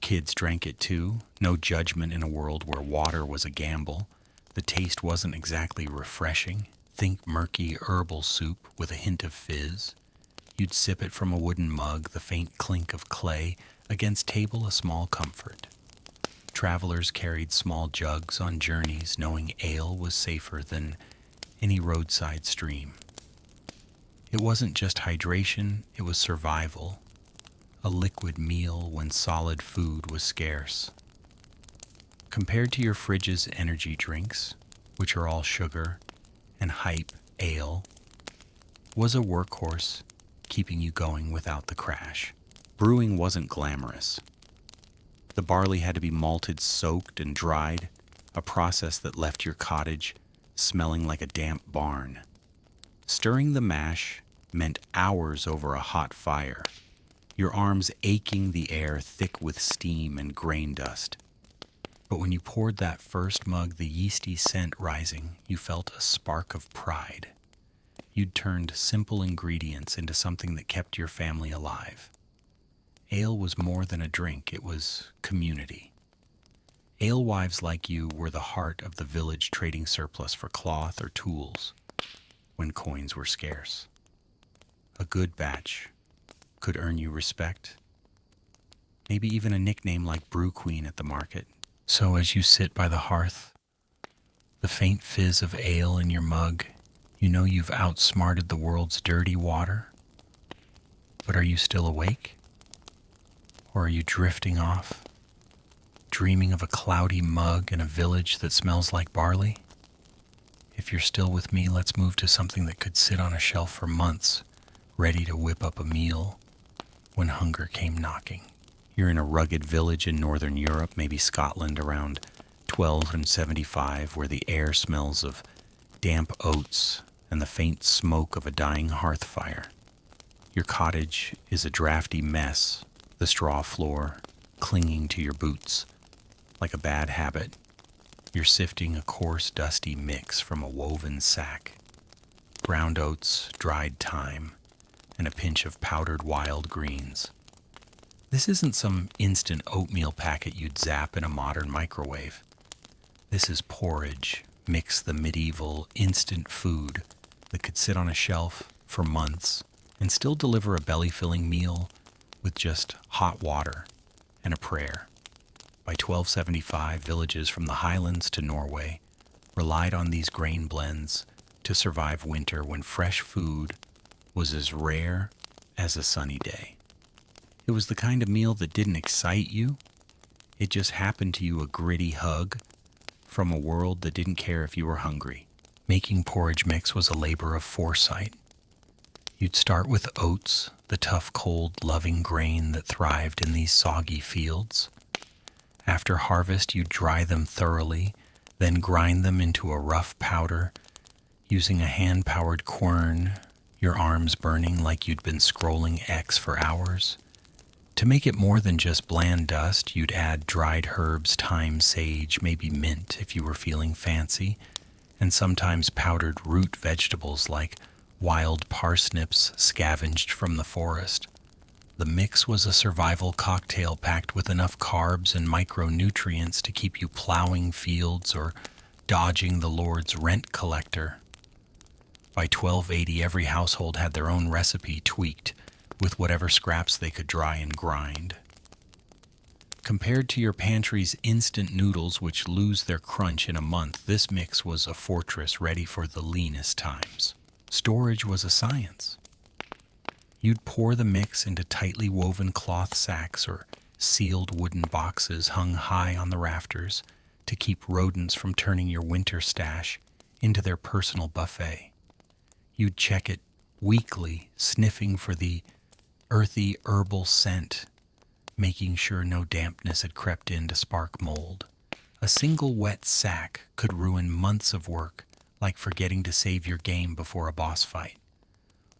Kids drank it too, no judgment in a world where water was a gamble. The taste wasn't exactly refreshing. Think murky herbal soup with a hint of fizz. You'd sip it from a wooden mug, the faint clink of clay against table, a small comfort. Travelers carried small jugs on journeys, knowing ale was safer than any roadside stream. It wasn't just hydration, it was survival, a liquid meal when solid food was scarce. Compared to your fridge's energy drinks, which are all sugar and hype, ale was a workhorse, keeping you going without the crash. Brewing wasn't glamorous. The barley had to be malted, soaked, and dried, a process that left your cottage smelling like a damp barn. Stirring the mash meant hours over a hot fire, your arms aching, the air thick with steam and grain dust. But when you poured that first mug, the yeasty scent rising, you felt a spark of pride. You'd turned simple ingredients into something that kept your family alive. Ale was more than a drink, it was community. Alewives like you were the heart of the village, trading surplus for cloth or tools when coins were scarce. A good batch could earn you respect, maybe even a nickname like Brew Queen at the market. So as you sit by the hearth, the faint fizz of ale in your mug, you know you've outsmarted the world's dirty water. But are you still awake? Or are you drifting off, dreaming of a cloudy mug in a village that smells like barley? If you're still with me, let's move to something that could sit on a shelf for months, ready to whip up a meal when hunger came knocking. You're in a rugged village in northern Europe, maybe Scotland, around 1275, where the air smells of damp oats and the faint smoke of a dying hearth fire. Your cottage is a drafty mess, the straw floor clinging to your boots. Like a bad habit, you're sifting a coarse, dusty mix from a woven sack. Ground oats, dried thyme, and a pinch of powdered wild greens. This isn't some instant oatmeal packet you'd zap in a modern microwave. This is porridge, mix the medieval instant food that could sit on a shelf for months and still deliver a belly-filling meal with just hot water and a prayer. By 1275, villages from the highlands to Norway relied on these grain blends to survive winter when fresh food was as rare as a sunny day. It was the kind of meal that didn't excite you. It just happened to you, a gritty hug from a world that didn't care if you were hungry. Making porridge mix was a labor of foresight. You'd start with oats, the tough, cold, loving grain that thrived in these soggy fields. After harvest, you'd dry them thoroughly, then grind them into a rough powder using a hand-powered quern, your arms burning like you'd been scrolling X for hours. To make it more than just bland dust, you'd add dried herbs, thyme, sage, maybe mint if you were feeling fancy, and sometimes powdered root vegetables like wild parsnips scavenged from the forest. The mix was a survival cocktail packed with enough carbs and micronutrients to keep you plowing fields or dodging the Lord's rent collector. By 1280, every household had their own recipe tweaked with whatever scraps they could dry and grind. Compared to your pantry's instant noodles, which lose their crunch in a month, this mix was a fortress ready for the leanest times. Storage was a science. You'd pour the mix into tightly woven cloth sacks or sealed wooden boxes hung high on the rafters to keep rodents from turning your winter stash into their personal buffet. You'd check it weekly, sniffing for the earthy herbal scent, making sure no dampness had crept in to spark mold. A single wet sack could ruin months of work, like forgetting to save your game before a boss fight.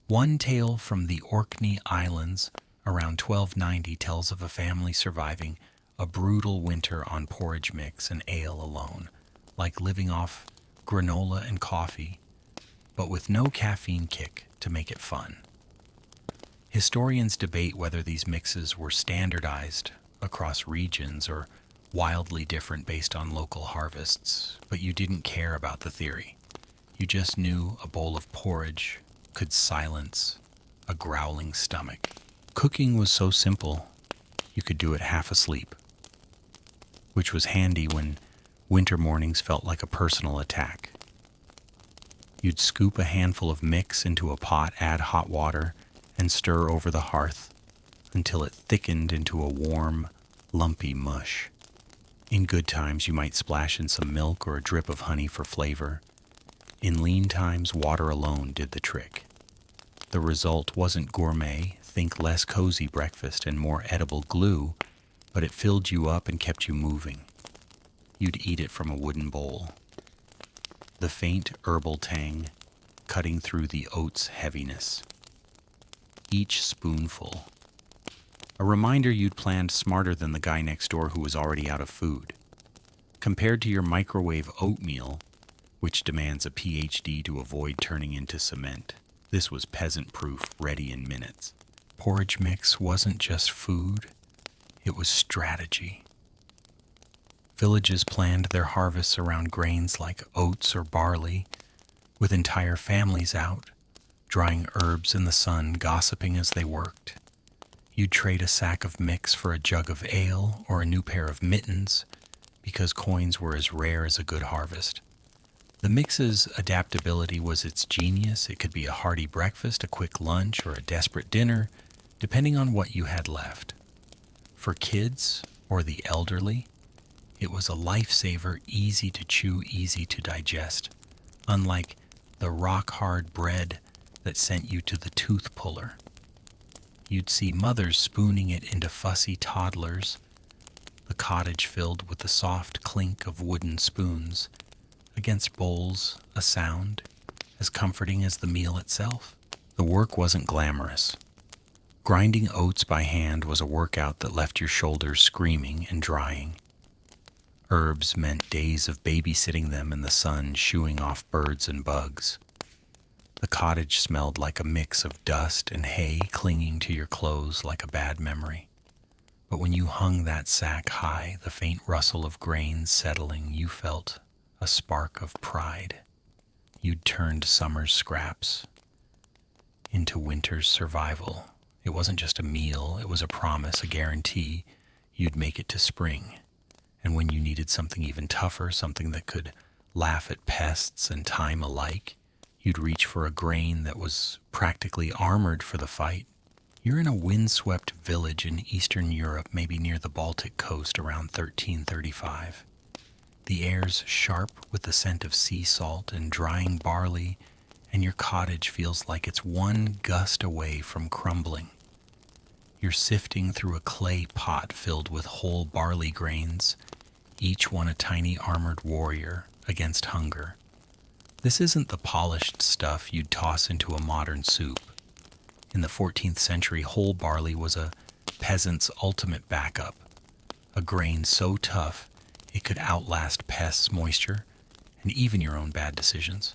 One tale from the Orkney Islands around 1290 tells of a family surviving a brutal winter on porridge mix and ale alone, like living off granola and coffee, but with no caffeine kick to make it fun. Historians debate whether these mixes were standardized across regions or wildly different based on local harvests, but you didn't care about the theory. You just knew a bowl of porridge could silence a growling stomach. Cooking was so simple, you could do it half asleep, which was handy when winter mornings felt like a personal attack. You'd scoop a handful of mix into a pot, add hot water, and stir over the hearth until it thickened into a warm, lumpy mush. In good times, you might splash in some milk or a drip of honey for flavor. In lean times, water alone did the trick. The result wasn't gourmet, think less cozy breakfast and more edible glue, but it filled you up and kept you moving. You'd eat it from a wooden bowl, the faint herbal tang cutting through the oat's heaviness. Each spoonful, a reminder you'd planned smarter than the guy next door who was already out of food. Compared to your microwave oatmeal, which demands a PhD to avoid turning into cement, this was peasant-proof, ready in minutes. Porridge mix wasn't just food, it was strategy. Villages planned their harvests around grains like oats or barley, with entire families out, drying herbs in the sun, gossiping as they worked. You'd trade a sack of mix for a jug of ale or a new pair of mittens, because coins were as rare as a good harvest. The mix's adaptability was its genius. It could be a hearty breakfast, a quick lunch, or a desperate dinner, depending on what you had left. For kids or the elderly, it was a lifesaver, easy to chew, easy to digest, unlike the rock-hard bread that sent you to the tooth puller. You'd see mothers spooning it into fussy toddlers the cottage filled with the soft clink of wooden spoons, against bowls a sound as comforting as the meal itself. The work wasn't glamorous. Grinding oats by hand was a workout that left your shoulders screaming and drying. Herbs meant days of babysitting them in the sun, shooing off birds and bugs. The cottage smelled like a mix of dust and hay clinging to your clothes like a bad memory. But when you hung that sack high, the faint rustle of grains settling, you felt a spark of pride. You'd turned summer's scraps into winter's survival. It wasn't just a meal, it was a promise, a guarantee you'd make it to spring. And when you needed something even tougher, something that could laugh at pests and time alike, you'd reach for a grain that was practically armored for the fight. You're in a windswept village in Eastern Europe, maybe near the Baltic coast around 1335. The air's sharp with the scent of sea salt and drying barley, and your cottage feels like it's one gust away from crumbling. You're sifting through a clay pot filled with whole barley grains, each one a tiny armored warrior against hunger. This isn't the polished stuff you'd toss into a modern soup. In the 14th century, whole barley was a peasant's ultimate backup, a grain so tough it could outlast pests, moisture, and even your own bad decisions.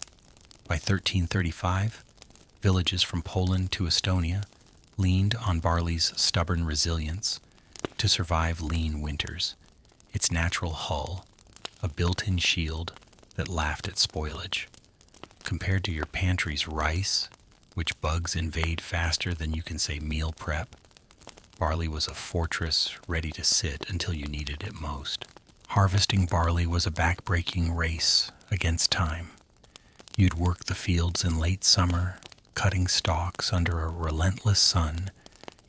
By 1335, villages from Poland to Estonia leaned on barley's stubborn resilience to survive lean winters, its natural hull, a built-in shield that laughed at spoilage. Compared to your pantry's rice, which bugs invade faster than you can say meal prep, barley was a fortress ready to sit until you needed it most. Harvesting barley was a back-breaking race against time. You'd work the fields in late summer, cutting stalks under a relentless sun,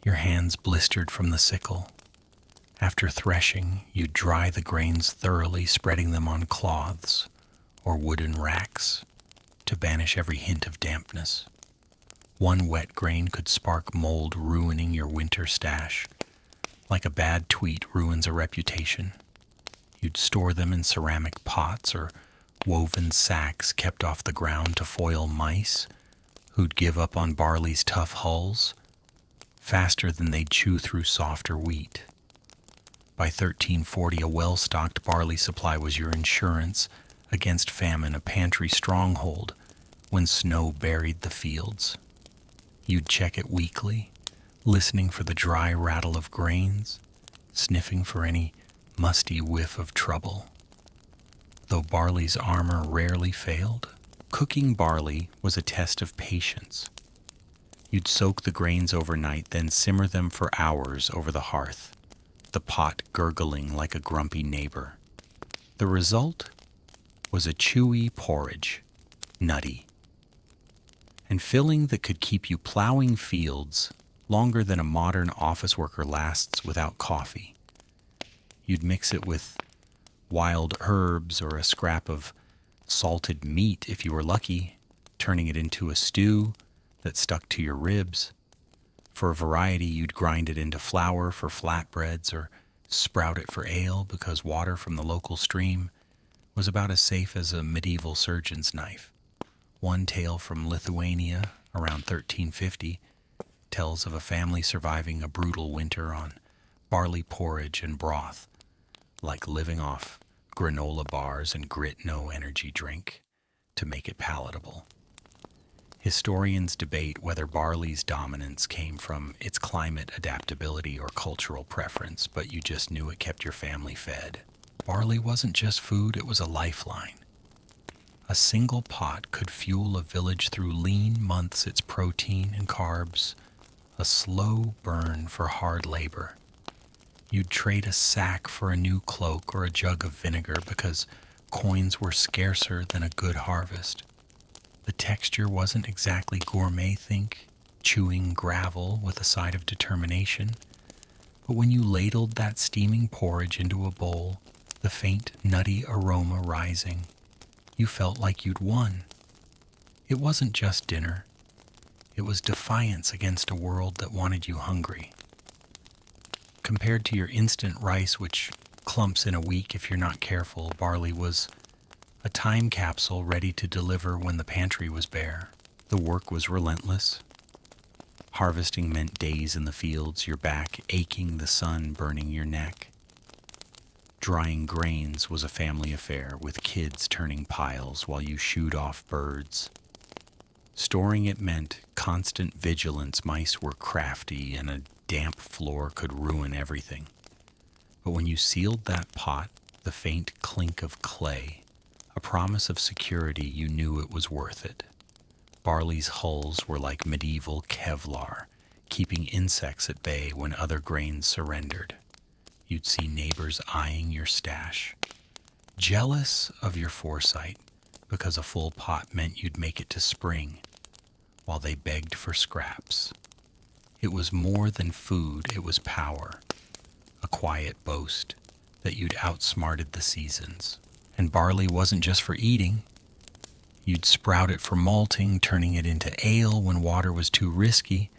your hands blistered from the sickle. After threshing, you'd dry the grains thoroughly, spreading them on cloths or wooden racks to banish every hint of dampness. One wet grain could spark mold, ruining your winter stash. Like a bad tweet ruins a reputation. You'd store them in ceramic pots or woven sacks kept off the ground to foil mice who'd give up on barley's tough hulls faster than they'd chew through softer wheat. By 1340, a well-stocked barley supply was your insurance against famine, a pantry stronghold when snow buried the fields. You'd check it weekly, listening for the dry rattle of grains, sniffing for any musty whiff of trouble. Though barley's armor rarely failed, cooking barley was a test of patience. You'd soak the grains overnight, then simmer them for hours over the hearth, the pot gurgling like a grumpy neighbor. The result was a chewy porridge, nutty, and filling that could keep you plowing fields longer than a modern office worker lasts without coffee. You'd mix it with wild herbs or a scrap of salted meat if you were lucky, turning it into a stew that stuck to your ribs. For a variety, you'd grind it into flour for flatbreads or sprout it for ale because water from the local stream was about as safe as a medieval surgeon's knife. One tale from Lithuania around 1350 tells of a family surviving a brutal winter on barley porridge and broth, like living off granola bars and grit no energy drink to make it palatable. Historians debate whether barley's dominance came from its climate adaptability or cultural preference, but you just knew it kept your family fed. Barley wasn't just food, it was a lifeline. A single pot could fuel a village through lean months, its protein and carbs, a slow burn for hard labor. You'd trade a sack for a new cloak or a jug of vinegar because coins were scarcer than a good harvest. The texture wasn't exactly gourmet, think chewing gravel with a side of determination. But when you ladled that steaming porridge into a bowl, the faint, nutty aroma rising, you felt like you'd won. It wasn't just dinner. It was defiance against a world that wanted you hungry. Compared to your instant rice, which clumps in a week if you're not careful. Barley was a time capsule ready to deliver when the pantry was bare. The work was relentless. Harvesting meant days in the fields, your back aching, the sun burning your neck. Drying grains was a family affair, with kids turning piles while you shooed off birds. Storing it meant constant vigilance. Mice were crafty, and a damp floor could ruin everything. But when you sealed that pot, the faint clink of clay, a promise of security, you knew it was worth it. Barley's hulls were like medieval Kevlar, keeping insects at bay when other grains surrendered. You'd see neighbors eyeing your stash, jealous of your foresight, because a full pot meant you'd make it to spring, while they begged for scraps. It was more than food, it was power, a quiet boast that you'd outsmarted the seasons. And barley wasn't just for eating. You'd sprout it for malting, turning it into ale when water was too risky,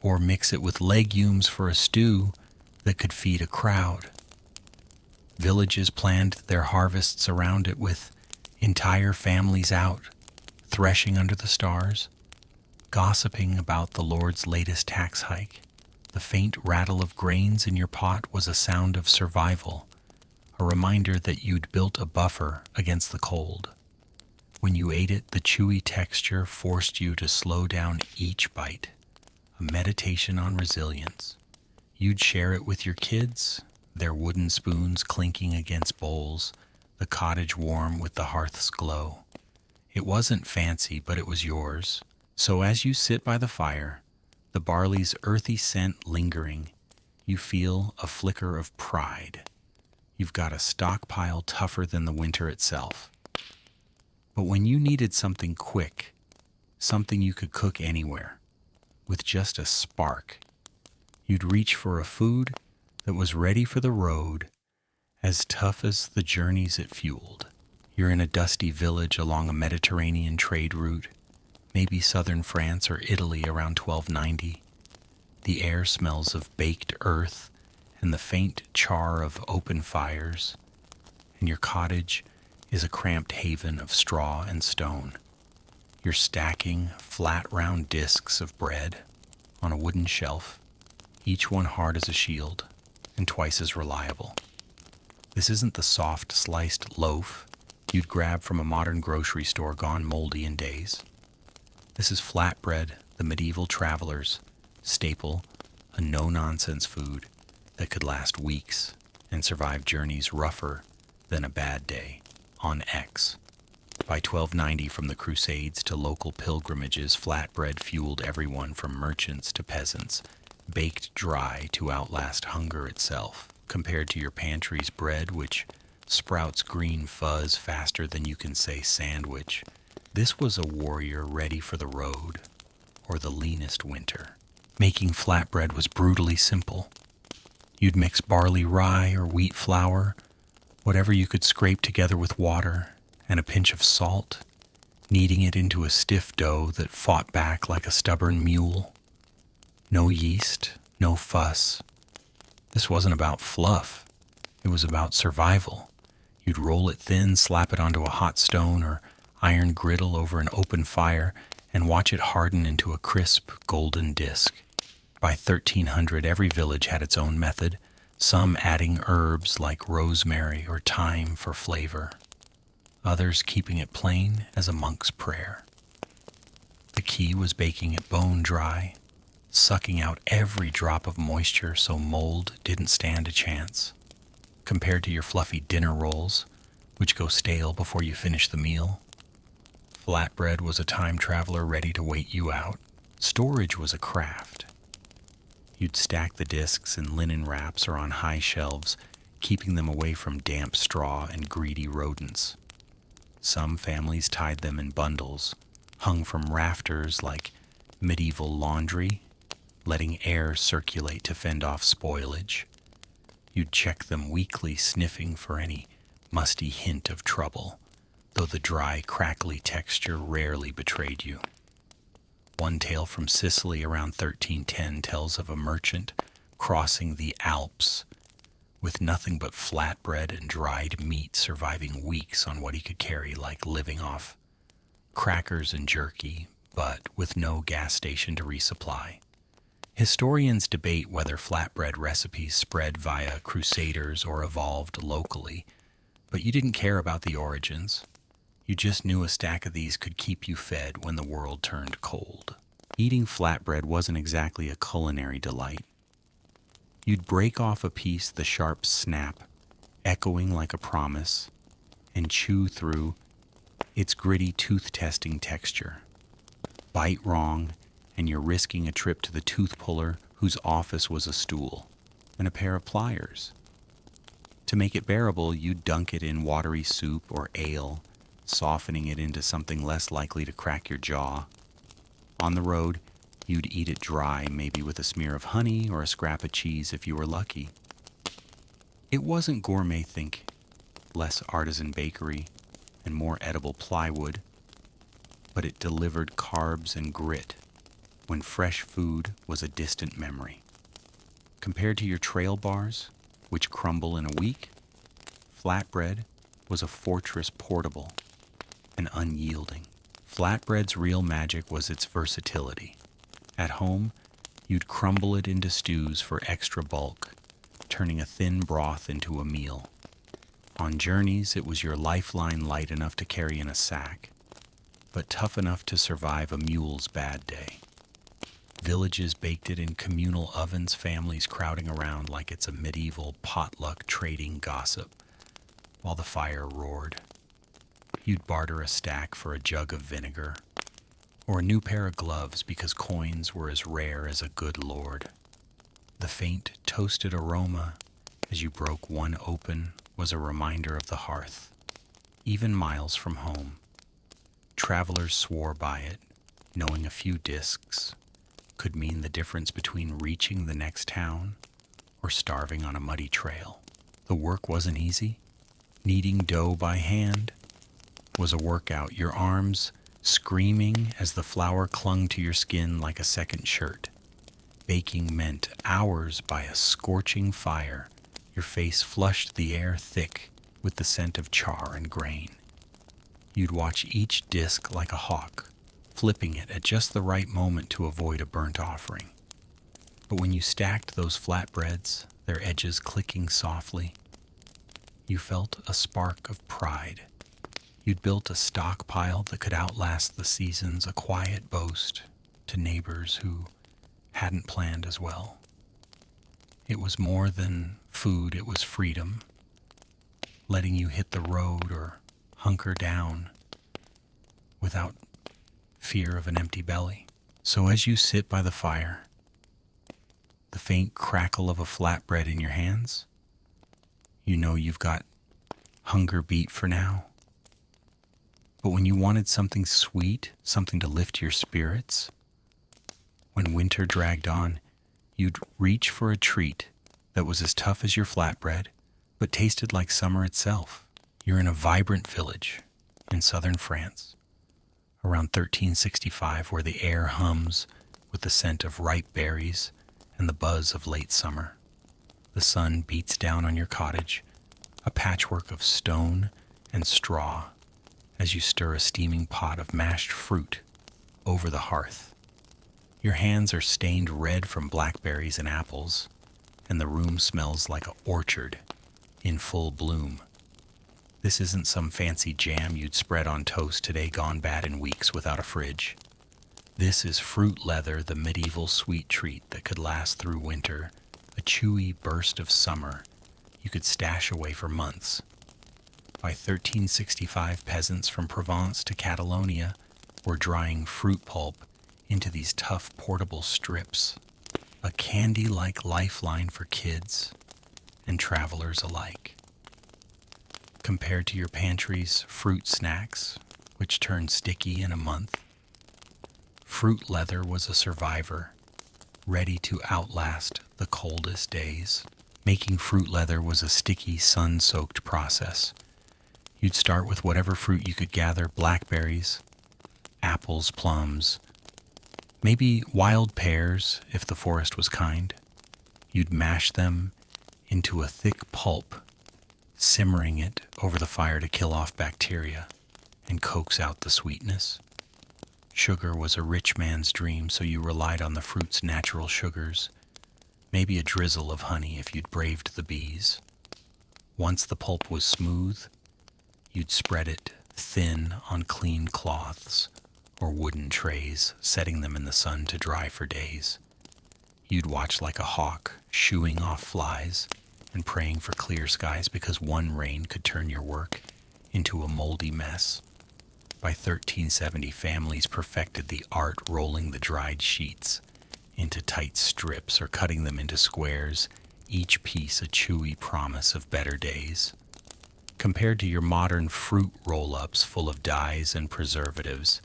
or mix it with legumes for a stew that could feed a crowd. Villages planned their harvests around it, with entire families out, threshing under the stars, gossiping about the Lord's latest tax hike. The faint rattle of grains in your pot was a sound of survival, a reminder that you'd built a buffer against the cold. When you ate it, the chewy texture forced you to slow down each bite, a meditation on resilience. You'd share it with your kids, their wooden spoons clinking against bowls, the cottage warm with the hearth's glow. It wasn't fancy, but it was yours. So as you sit by the fire, the barley's earthy scent lingering, you feel a flicker of pride. You've got a stockpile tougher than the winter itself. But when you needed something quick, something you could cook anywhere, with just a spark, you'd reach for a food that was ready for the road, as tough as the journeys it fueled. You're in a dusty village along a Mediterranean trade route, maybe southern France or Italy around 1290. The air smells of baked earth and the faint char of open fires, and your cottage is a cramped haven of straw and stone. You're stacking flat round discs of bread on a wooden shelf, each one hard as a shield and twice as reliable. This isn't the soft sliced loaf you'd grab from a modern grocery store gone moldy in days. This is flatbread, the medieval traveler's staple, a no-nonsense food that could last weeks and survive journeys rougher than a bad day on X. By 1290, from the Crusades to local pilgrimages, flatbread fueled everyone from merchants to peasants, baked dry to outlast hunger itself, compared to your pantry's bread, which sprouts green fuzz faster than you can say sandwich. This was a warrior ready for the road, or the leanest winter. Making flatbread was brutally simple. You'd mix barley rye or wheat flour, whatever you could scrape together with water and a pinch of salt, kneading it into a stiff dough that fought back like a stubborn mule. No yeast, no fuss. This wasn't about fluff. It was about survival. You'd roll it thin, slap it onto a hot stone or iron griddle over an open fire, and watch it harden into a crisp, golden disc. By 1300, every village had its own method, some adding herbs like rosemary or thyme for flavor, others keeping it plain as a monk's prayer. The key was baking it bone dry, sucking out every drop of moisture so mold didn't stand a chance. Compared to your fluffy dinner rolls, which go stale before you finish the meal, flatbread was a time traveler ready to wait you out. Storage was a craft. You'd stack the discs in linen wraps or on high shelves, keeping them away from damp straw and greedy rodents. Some families tied them in bundles, hung from rafters like medieval laundry, letting air circulate to fend off spoilage. You'd check them weekly, sniffing for any musty hint of trouble, though the dry, crackly texture rarely betrayed you. One tale from Sicily around 1310 tells of a merchant crossing the Alps with nothing but flatbread and dried meat surviving weeks on what he could carry, like living off crackers and jerky, but with no gas station to resupply. Historians debate whether flatbread recipes spread via crusaders or evolved locally, but you didn't care about the origins. You just knew a stack of these could keep you fed when the world turned cold. Eating flatbread wasn't exactly a culinary delight. You'd break off a piece, the sharp snap, echoing like a promise, and chew through its gritty tooth-testing texture. Bite wrong, and you're risking a trip to the tooth puller whose office was a stool and a pair of pliers. To make it bearable, you'd dunk it in watery soup or ale, softening it into something less likely to crack your jaw. On the road, you'd eat it dry, maybe with a smear of honey or a scrap of cheese if you were lucky. It wasn't gourmet think, less artisan bakery and more edible plywood, but it delivered carbs and grit when fresh food was a distant memory. Compared to your trail bars, which crumble in a week, flatbread was a fortress, portable and unyielding. Flatbread's real magic was its versatility. At home, you'd crumble it into stews for extra bulk, turning a thin broth into a meal. On journeys, it was your lifeline, light enough to carry in a sack, but tough enough to survive a mule's bad day. Villages baked it in communal ovens, families crowding around like it's a medieval potluck trading gossip while the fire roared. You'd barter a stack for a jug of vinegar or a new pair of gloves because coins were as rare as a good lord. The faint, toasted aroma as you broke one open was a reminder of the hearth, even miles from home. Travelers swore by it, knowing a few discs could mean the difference between reaching the next town or starving on a muddy trail. The work wasn't easy. Kneading dough by hand was a workout, your arms screaming as the flour clung to your skin like a second shirt. Baking meant hours by a scorching fire. Your face flushed the air thick with the scent of char and grain. You'd watch each disc like a hawk, flipping it at just the right moment to avoid a burnt offering. But when you stacked those flatbreads, their edges clicking softly, you felt a spark of pride. You'd built a stockpile that could outlast the seasons, a quiet boast to neighbors who hadn't planned as well. It was more than food, it was freedom, letting you hit the road or hunker down without fear of an empty belly. So as you sit by the fire, the faint crackle of a flatbread in your hands, you know you've got hunger beat for now. But when you wanted something sweet, something to lift your spirits, when winter dragged on, you'd reach for a treat that was as tough as your flatbread, but tasted like summer itself. You're in a vibrant village in southern France, around 1365, where the air hums with the scent of ripe berries and the buzz of late summer. The sun beats down on your cottage, a patchwork of stone and straw, as you stir a steaming pot of mashed fruit over the hearth. Your hands are stained red from blackberries and apples, and the room smells like an orchard in full bloom. This isn't some fancy jam you'd spread on toast today, gone bad in weeks without a fridge. This is fruit leather, the medieval sweet treat that could last through winter, a chewy burst of summer you could stash away for months. By 1365, peasants from Provence to Catalonia were drying fruit pulp into these tough portable strips, a candy-like lifeline for kids and travelers alike. Compared to your pantry's fruit snacks, which turned sticky in a month, fruit leather was a survivor, ready to outlast the coldest days. Making fruit leather was a sticky, sun-soaked process. You'd start with whatever fruit you could gather, blackberries, apples, plums, maybe wild pears if the forest was kind. You'd mash them into a thick pulp, simmering it over the fire to kill off bacteria and coax out the sweetness. Sugar was a rich man's dream, so you relied on the fruit's natural sugars, maybe a drizzle of honey if you'd braved the bees. Once the pulp was smooth, you'd spread it thin on clean cloths or wooden trays, setting them in the sun to dry for days. You'd watch like a hawk, shooing off flies and praying for clear skies, because one rain could turn your work into a moldy mess. By 1370, families perfected the art rolling the dried sheets into tight strips or cutting them into squares, each piece a chewy promise of better days. Compared to your modern fruit roll-ups full of dyes and preservatives,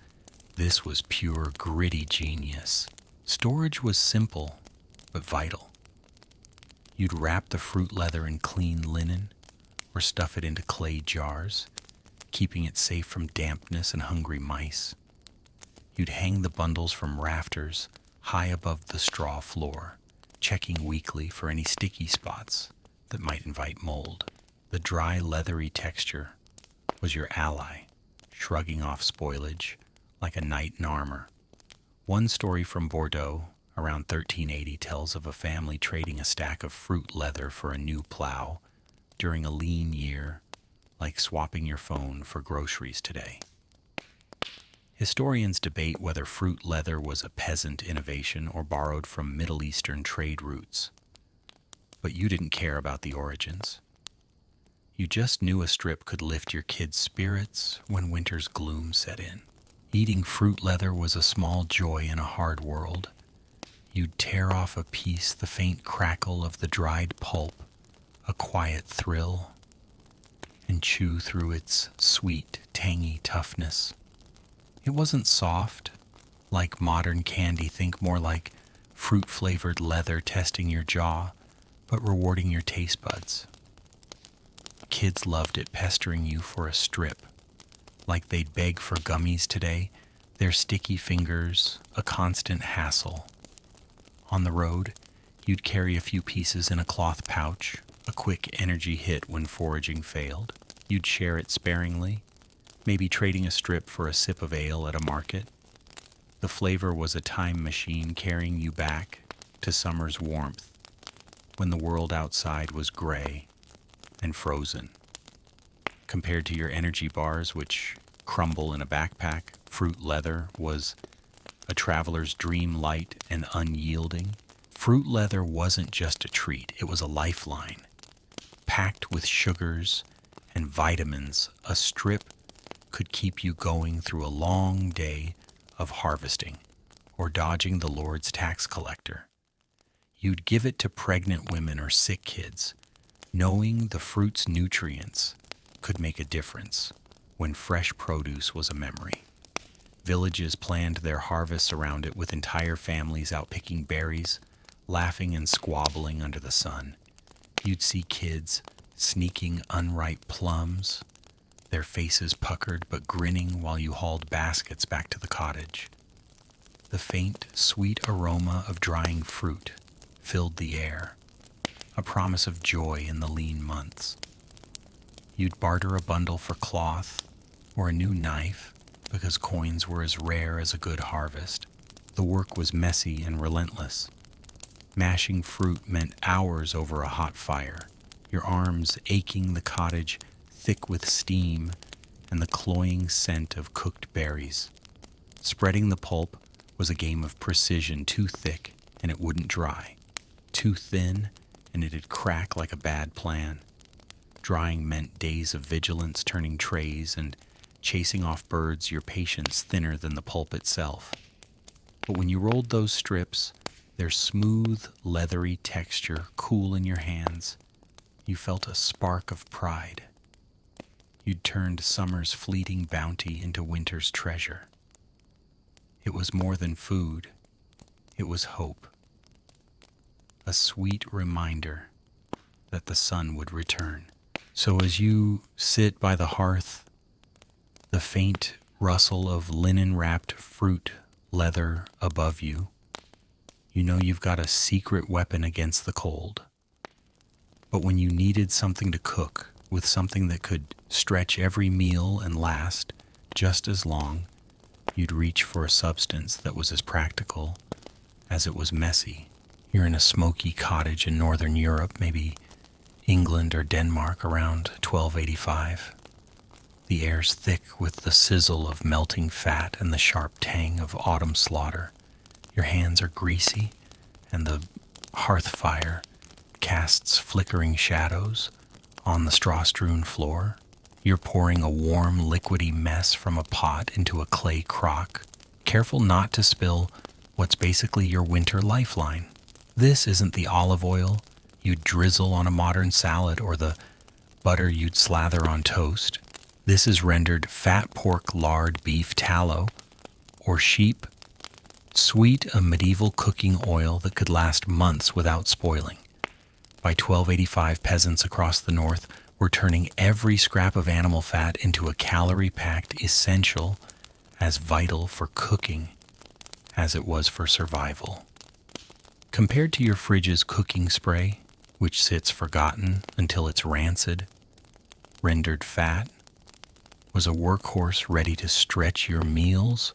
this was pure, gritty genius. Storage was simple, but vital. You'd wrap the fruit leather in clean linen or stuff it into clay jars, keeping it safe from dampness and hungry mice. You'd hang the bundles from rafters high above the straw floor, checking weekly for any sticky spots that might invite mold. The dry, leathery texture was your ally, shrugging off spoilage like a knight in armor. One story from Bordeaux around 1380 tells of a family trading a stack of fruit leather for a new plow during a lean year, like swapping your phone for groceries today. Historians debate whether fruit leather was a peasant innovation or borrowed from Middle Eastern trade routes. But you didn't care about the origins. You just knew a strip could lift your kids' spirits when winter's gloom set in. Eating fruit leather was a small joy in a hard world. You'd tear off a piece, the faint crackle of the dried pulp, a quiet thrill, and chew through its sweet, tangy toughness. It wasn't soft, like modern candy. Think more like fruit-flavored leather testing your jaw, but rewarding your taste buds. Kids loved it, pestering you for a strip, like they'd beg for gummies today, their sticky fingers a constant hassle. On the road, you'd carry a few pieces in a cloth pouch, a quick energy hit when foraging failed. You'd share it sparingly, maybe trading a strip for a sip of ale at a market. The flavor was a time machine carrying you back to summer's warmth, when the world outside was gray and frozen. Compared to your energy bars, which crumble in a backpack, fruit leather was a traveler's dream, light and unyielding. Fruit leather wasn't just a treat, it was a lifeline. Packed with sugars and vitamins, a strip could keep you going through a long day of harvesting or dodging the Lord's tax collector. You'd give it to pregnant women or sick kids, knowing the fruit's nutrients could make a difference when fresh produce was a memory. Villages planned their harvests around it, with entire families out picking berries, laughing and squabbling under the sun. You'd see kids sneaking unripe plums, their faces puckered but grinning while you hauled baskets back to the cottage. The faint, sweet aroma of drying fruit filled the air, a promise of joy in the lean months. You'd barter a bundle for cloth or a new knife because coins were as rare as a good harvest. The work was messy and relentless. Mashing fruit meant hours over a hot fire, your arms aching, the cottage thick with steam and the cloying scent of cooked berries. Spreading the pulp was a game of precision. Too thick and it wouldn't dry. Too thin and it'd crack like a bad plan. Drying meant days of vigilance, turning trays and chasing off birds, your patience thinner than the pulp itself. But when you rolled those strips, their smooth, leathery texture cool in your hands, you felt a spark of pride. You'd turned summer's fleeting bounty into winter's treasure. It was more than food, it was hope. A sweet reminder that the sun would return. So as you sit by the hearth, the faint rustle of linen-wrapped fruit leather above you, you know you've got a secret weapon against the cold. But when you needed something to cook with something that could stretch every meal and last just as long, you'd reach for a substance that was as practical as it was messy. You're in a smoky cottage in northern Europe, maybe England or Denmark, around 1285. The air's thick with the sizzle of melting fat and the sharp tang of autumn slaughter. Your hands are greasy, and the hearth fire casts flickering shadows on the straw-strewn floor. You're pouring a warm, liquidy mess from a pot into a clay crock, careful not to spill what's basically your winter lifeline. This isn't the olive oil you'd drizzle on a modern salad or the butter you'd slather on toast. This is rendered fat pork lard beef tallow or sheep sweet, a medieval cooking oil that could last months without spoiling. By 1285, peasants across the north were turning every scrap of animal fat into a calorie-packed essential as vital for cooking as it was for survival. Compared to your fridge's cooking spray, which sits forgotten until it's rancid, rendered fat was a workhorse ready to stretch your meals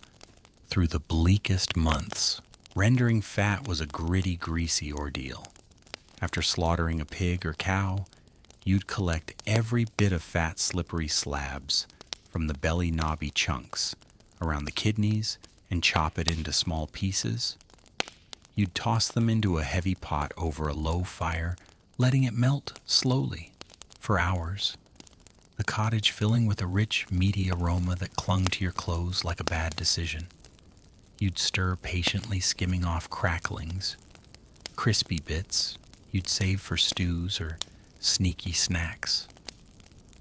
through the bleakest months. Rendering fat was a gritty, greasy ordeal. After slaughtering a pig or cow, you'd collect every bit of fat, slippery slabs from the belly knobby chunks around the kidneys and chop it into small pieces. You'd toss them into a heavy pot over a low fire, letting it melt slowly for hours, the cottage filling with a rich, meaty aroma that clung to your clothes like a bad decision. You'd stir patiently, skimming off cracklings, crispy bits you'd save for stews or sneaky snacks.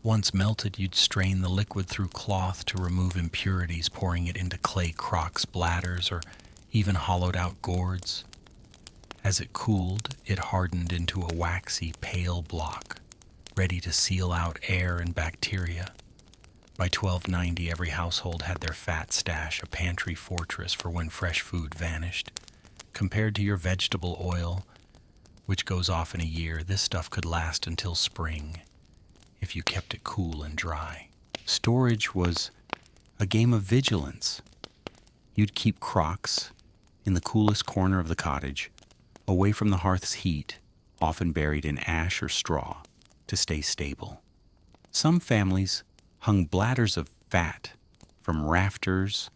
Once melted, you'd strain the liquid through cloth to remove impurities, pouring it into clay crocks, bladders, or even hollowed-out gourds. As it cooled, it hardened into a waxy, pale block, ready to seal out air and bacteria. By 1290, every household had their fat stash, a pantry fortress for when fresh food vanished. Compared to your vegetable oil, which goes off in a year, this stuff could last until spring if you kept it cool and dry. Storage was a game of vigilance. You'd keep crocks in the coolest corner of the cottage, away from the hearth's heat, often buried in ash or straw, to stay stable. Some families hung bladders of fat from rafters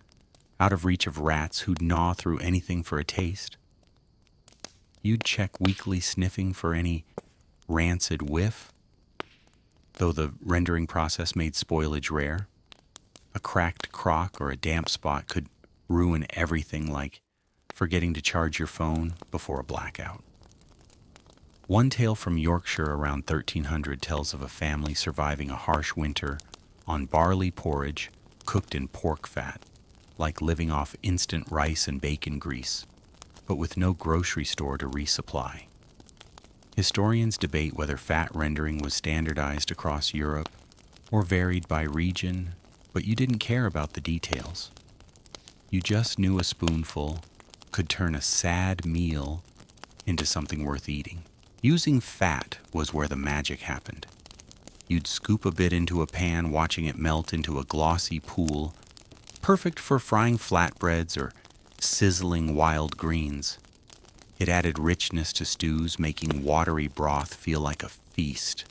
out of reach of rats who'd gnaw through anything for a taste. You'd check weekly, sniffing for any rancid whiff, though the rendering process made spoilage rare. A cracked crock or a damp spot could ruin everything, like forgetting to charge your phone before a blackout. One tale from Yorkshire around 1300 tells of a family surviving a harsh winter on barley porridge cooked in pork fat, like living off instant rice and bacon grease, but with no grocery store to resupply. Historians debate whether fat rendering was standardized across Europe or varied by region, but you didn't care about the details. You just knew a spoonful could turn a sad meal into something worth eating. Using fat was where the magic happened. You'd scoop a bit into a pan, watching it melt into a glossy pool, perfect for frying flatbreads or sizzling wild greens. It added richness to stews, making watery broth feel like a feast.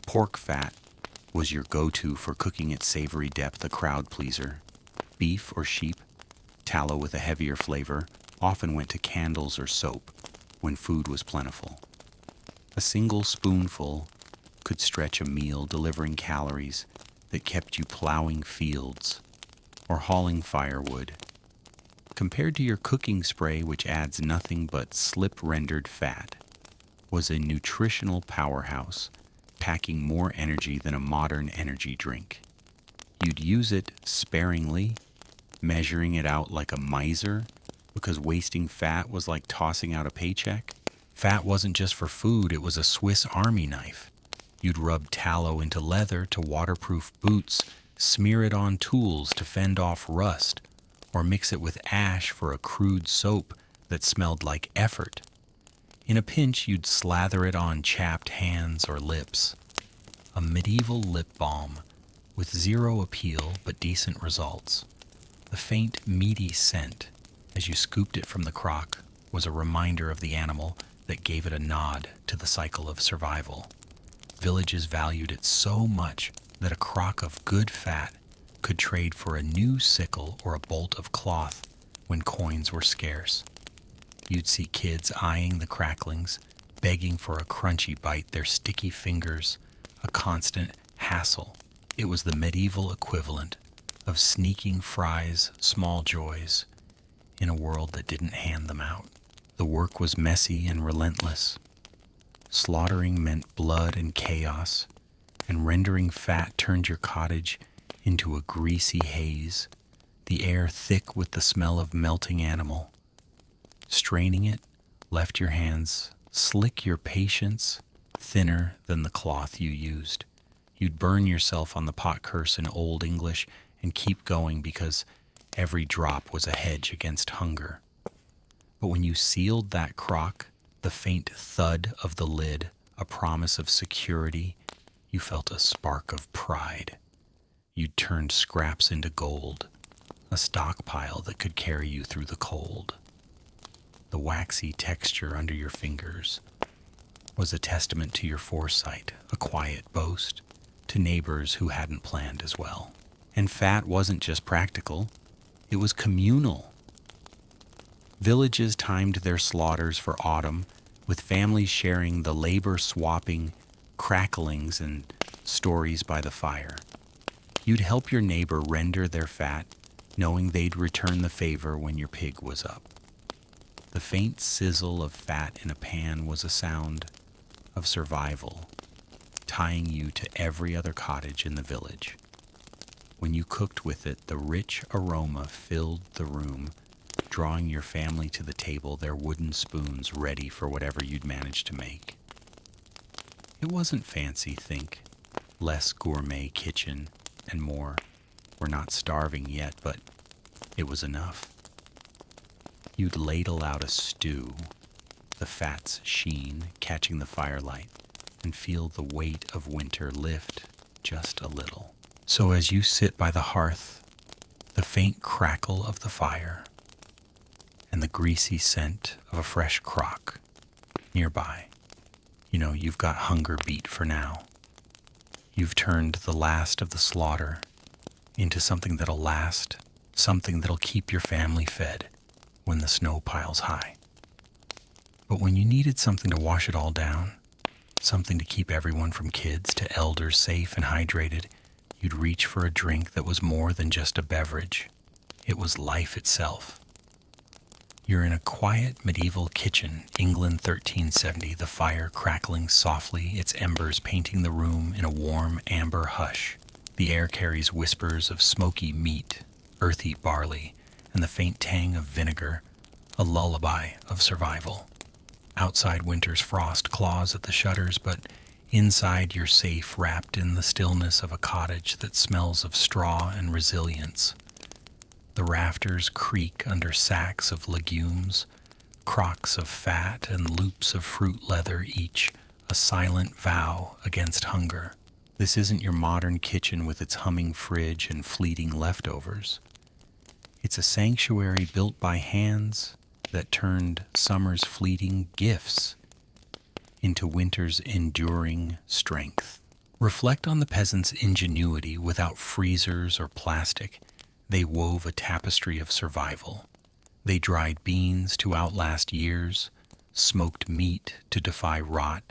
Pork fat was your go-to for cooking at savory depth, a crowd pleaser. Beef or sheep, tallow with a heavier flavor, often went to candles or soap when food was plentiful. A single spoonful could stretch a meal, delivering calories that kept you plowing fields or hauling firewood. Compared to your cooking spray, which adds nothing but slip-rendered fat, was a nutritional powerhouse, packing more energy than a modern energy drink. You'd use it sparingly, measuring it out like a miser, because wasting fat was like tossing out a paycheck. Fat wasn't just for food, it was a Swiss Army knife. You'd rub tallow into leather to waterproof boots, smear it on tools to fend off rust, or mix it with ash for a crude soap that smelled like effort. In a pinch, you'd slather it on chapped hands or lips. A medieval lip balm with zero appeal but decent results. The faint, meaty scent, as you scooped it from the crock, was a reminder of the animal that gave it a nod to the cycle of survival. Villages valued it so much that a crock of good fat could trade for a new sickle or a bolt of cloth when coins were scarce. You'd see kids eyeing the cracklings, begging for a crunchy bite, their sticky fingers a constant hassle. It was the medieval equivalent of sneaking fries, small joys, in a world that didn't hand them out. The work was messy and relentless. Slaughtering meant blood and chaos, and rendering fat turned your cottage into a greasy haze, the air thick with the smell of melting animal. Straining it left your hands slick, your patience thinner than the cloth you used. You'd burn yourself on the pot curse in Old English and keep going because every drop was a hedge against hunger. But when you sealed that crock, the faint thud of the lid, a promise of security, you felt a spark of pride. You'd turned scraps into gold, a stockpile that could carry you through the cold. The waxy texture under your fingers was a testament to your foresight, a quiet boast to neighbors who hadn't planned as well. And fat wasn't just practical, it was communal. Villages timed their slaughters for autumn, with families sharing the labor-swapping cracklings and stories by the fire. You'd help your neighbor render their fat, knowing they'd return the favor when your pig was up. The faint sizzle of fat in a pan was a sound of survival, tying you to every other cottage in the village. When you cooked with it, the rich aroma filled the room, drawing your family to the table, their wooden spoons ready for whatever you'd managed to make. It wasn't fancy, think, less gourmet kitchen and more. We're not starving yet, but it was enough. You'd ladle out a stew, the fat's sheen catching the firelight, and feel the weight of winter lift just a little. So as you sit by the hearth, the faint crackle of the fire and the greasy scent of a fresh crock nearby, you've got hunger beat for now. You've turned the last of the slaughter into something that'll last, something that'll keep your family fed when the snow piles high. But when you needed something to wash it all down, something to keep everyone from kids to elders safe and hydrated, you'd reach for a drink that was more than just a beverage. It was life itself. You're in a quiet medieval kitchen, England 1370, the fire crackling softly, its embers painting the room in a warm amber hush. The air carries whispers of smoky meat, earthy barley, and the faint tang of vinegar, a lullaby of survival. Outside, winter's frost claws at the shutters, but inside you're safe, wrapped in the stillness of a cottage that smells of straw and resilience. The rafters creak under sacks of legumes, crocks of fat and loops of fruit leather, each a silent vow against hunger. This isn't your modern kitchen with its humming fridge and fleeting leftovers. It's a sanctuary built by hands that turned summer's fleeting gifts into winter's enduring strength. Reflect on the peasants' ingenuity. Without freezers or plastic, they wove a tapestry of survival. They dried beans to outlast years, smoked meat to defy rot,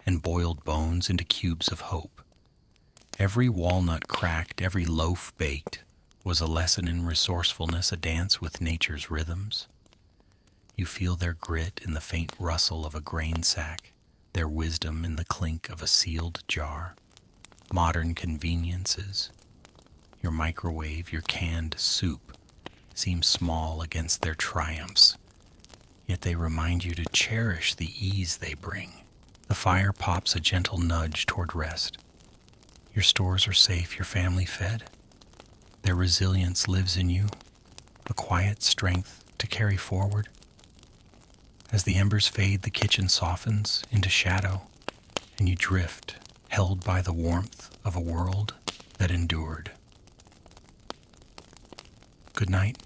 and boiled bones into cubes of hope. Every walnut cracked, every loaf baked, was a lesson in resourcefulness, a dance with nature's rhythms. You feel their grit in the faint rustle of a grain sack, their wisdom in the clink of a sealed jar. Modern conveniences, your microwave, your canned soup, seem small against their triumphs, yet they remind you to cherish the ease they bring. The fire pops a gentle nudge toward rest. Your stores are safe, your family fed. Their resilience lives in you, a quiet strength to carry forward. As the embers fade, the kitchen softens into shadow, and you drift, held by the warmth of a world that endured. Good night.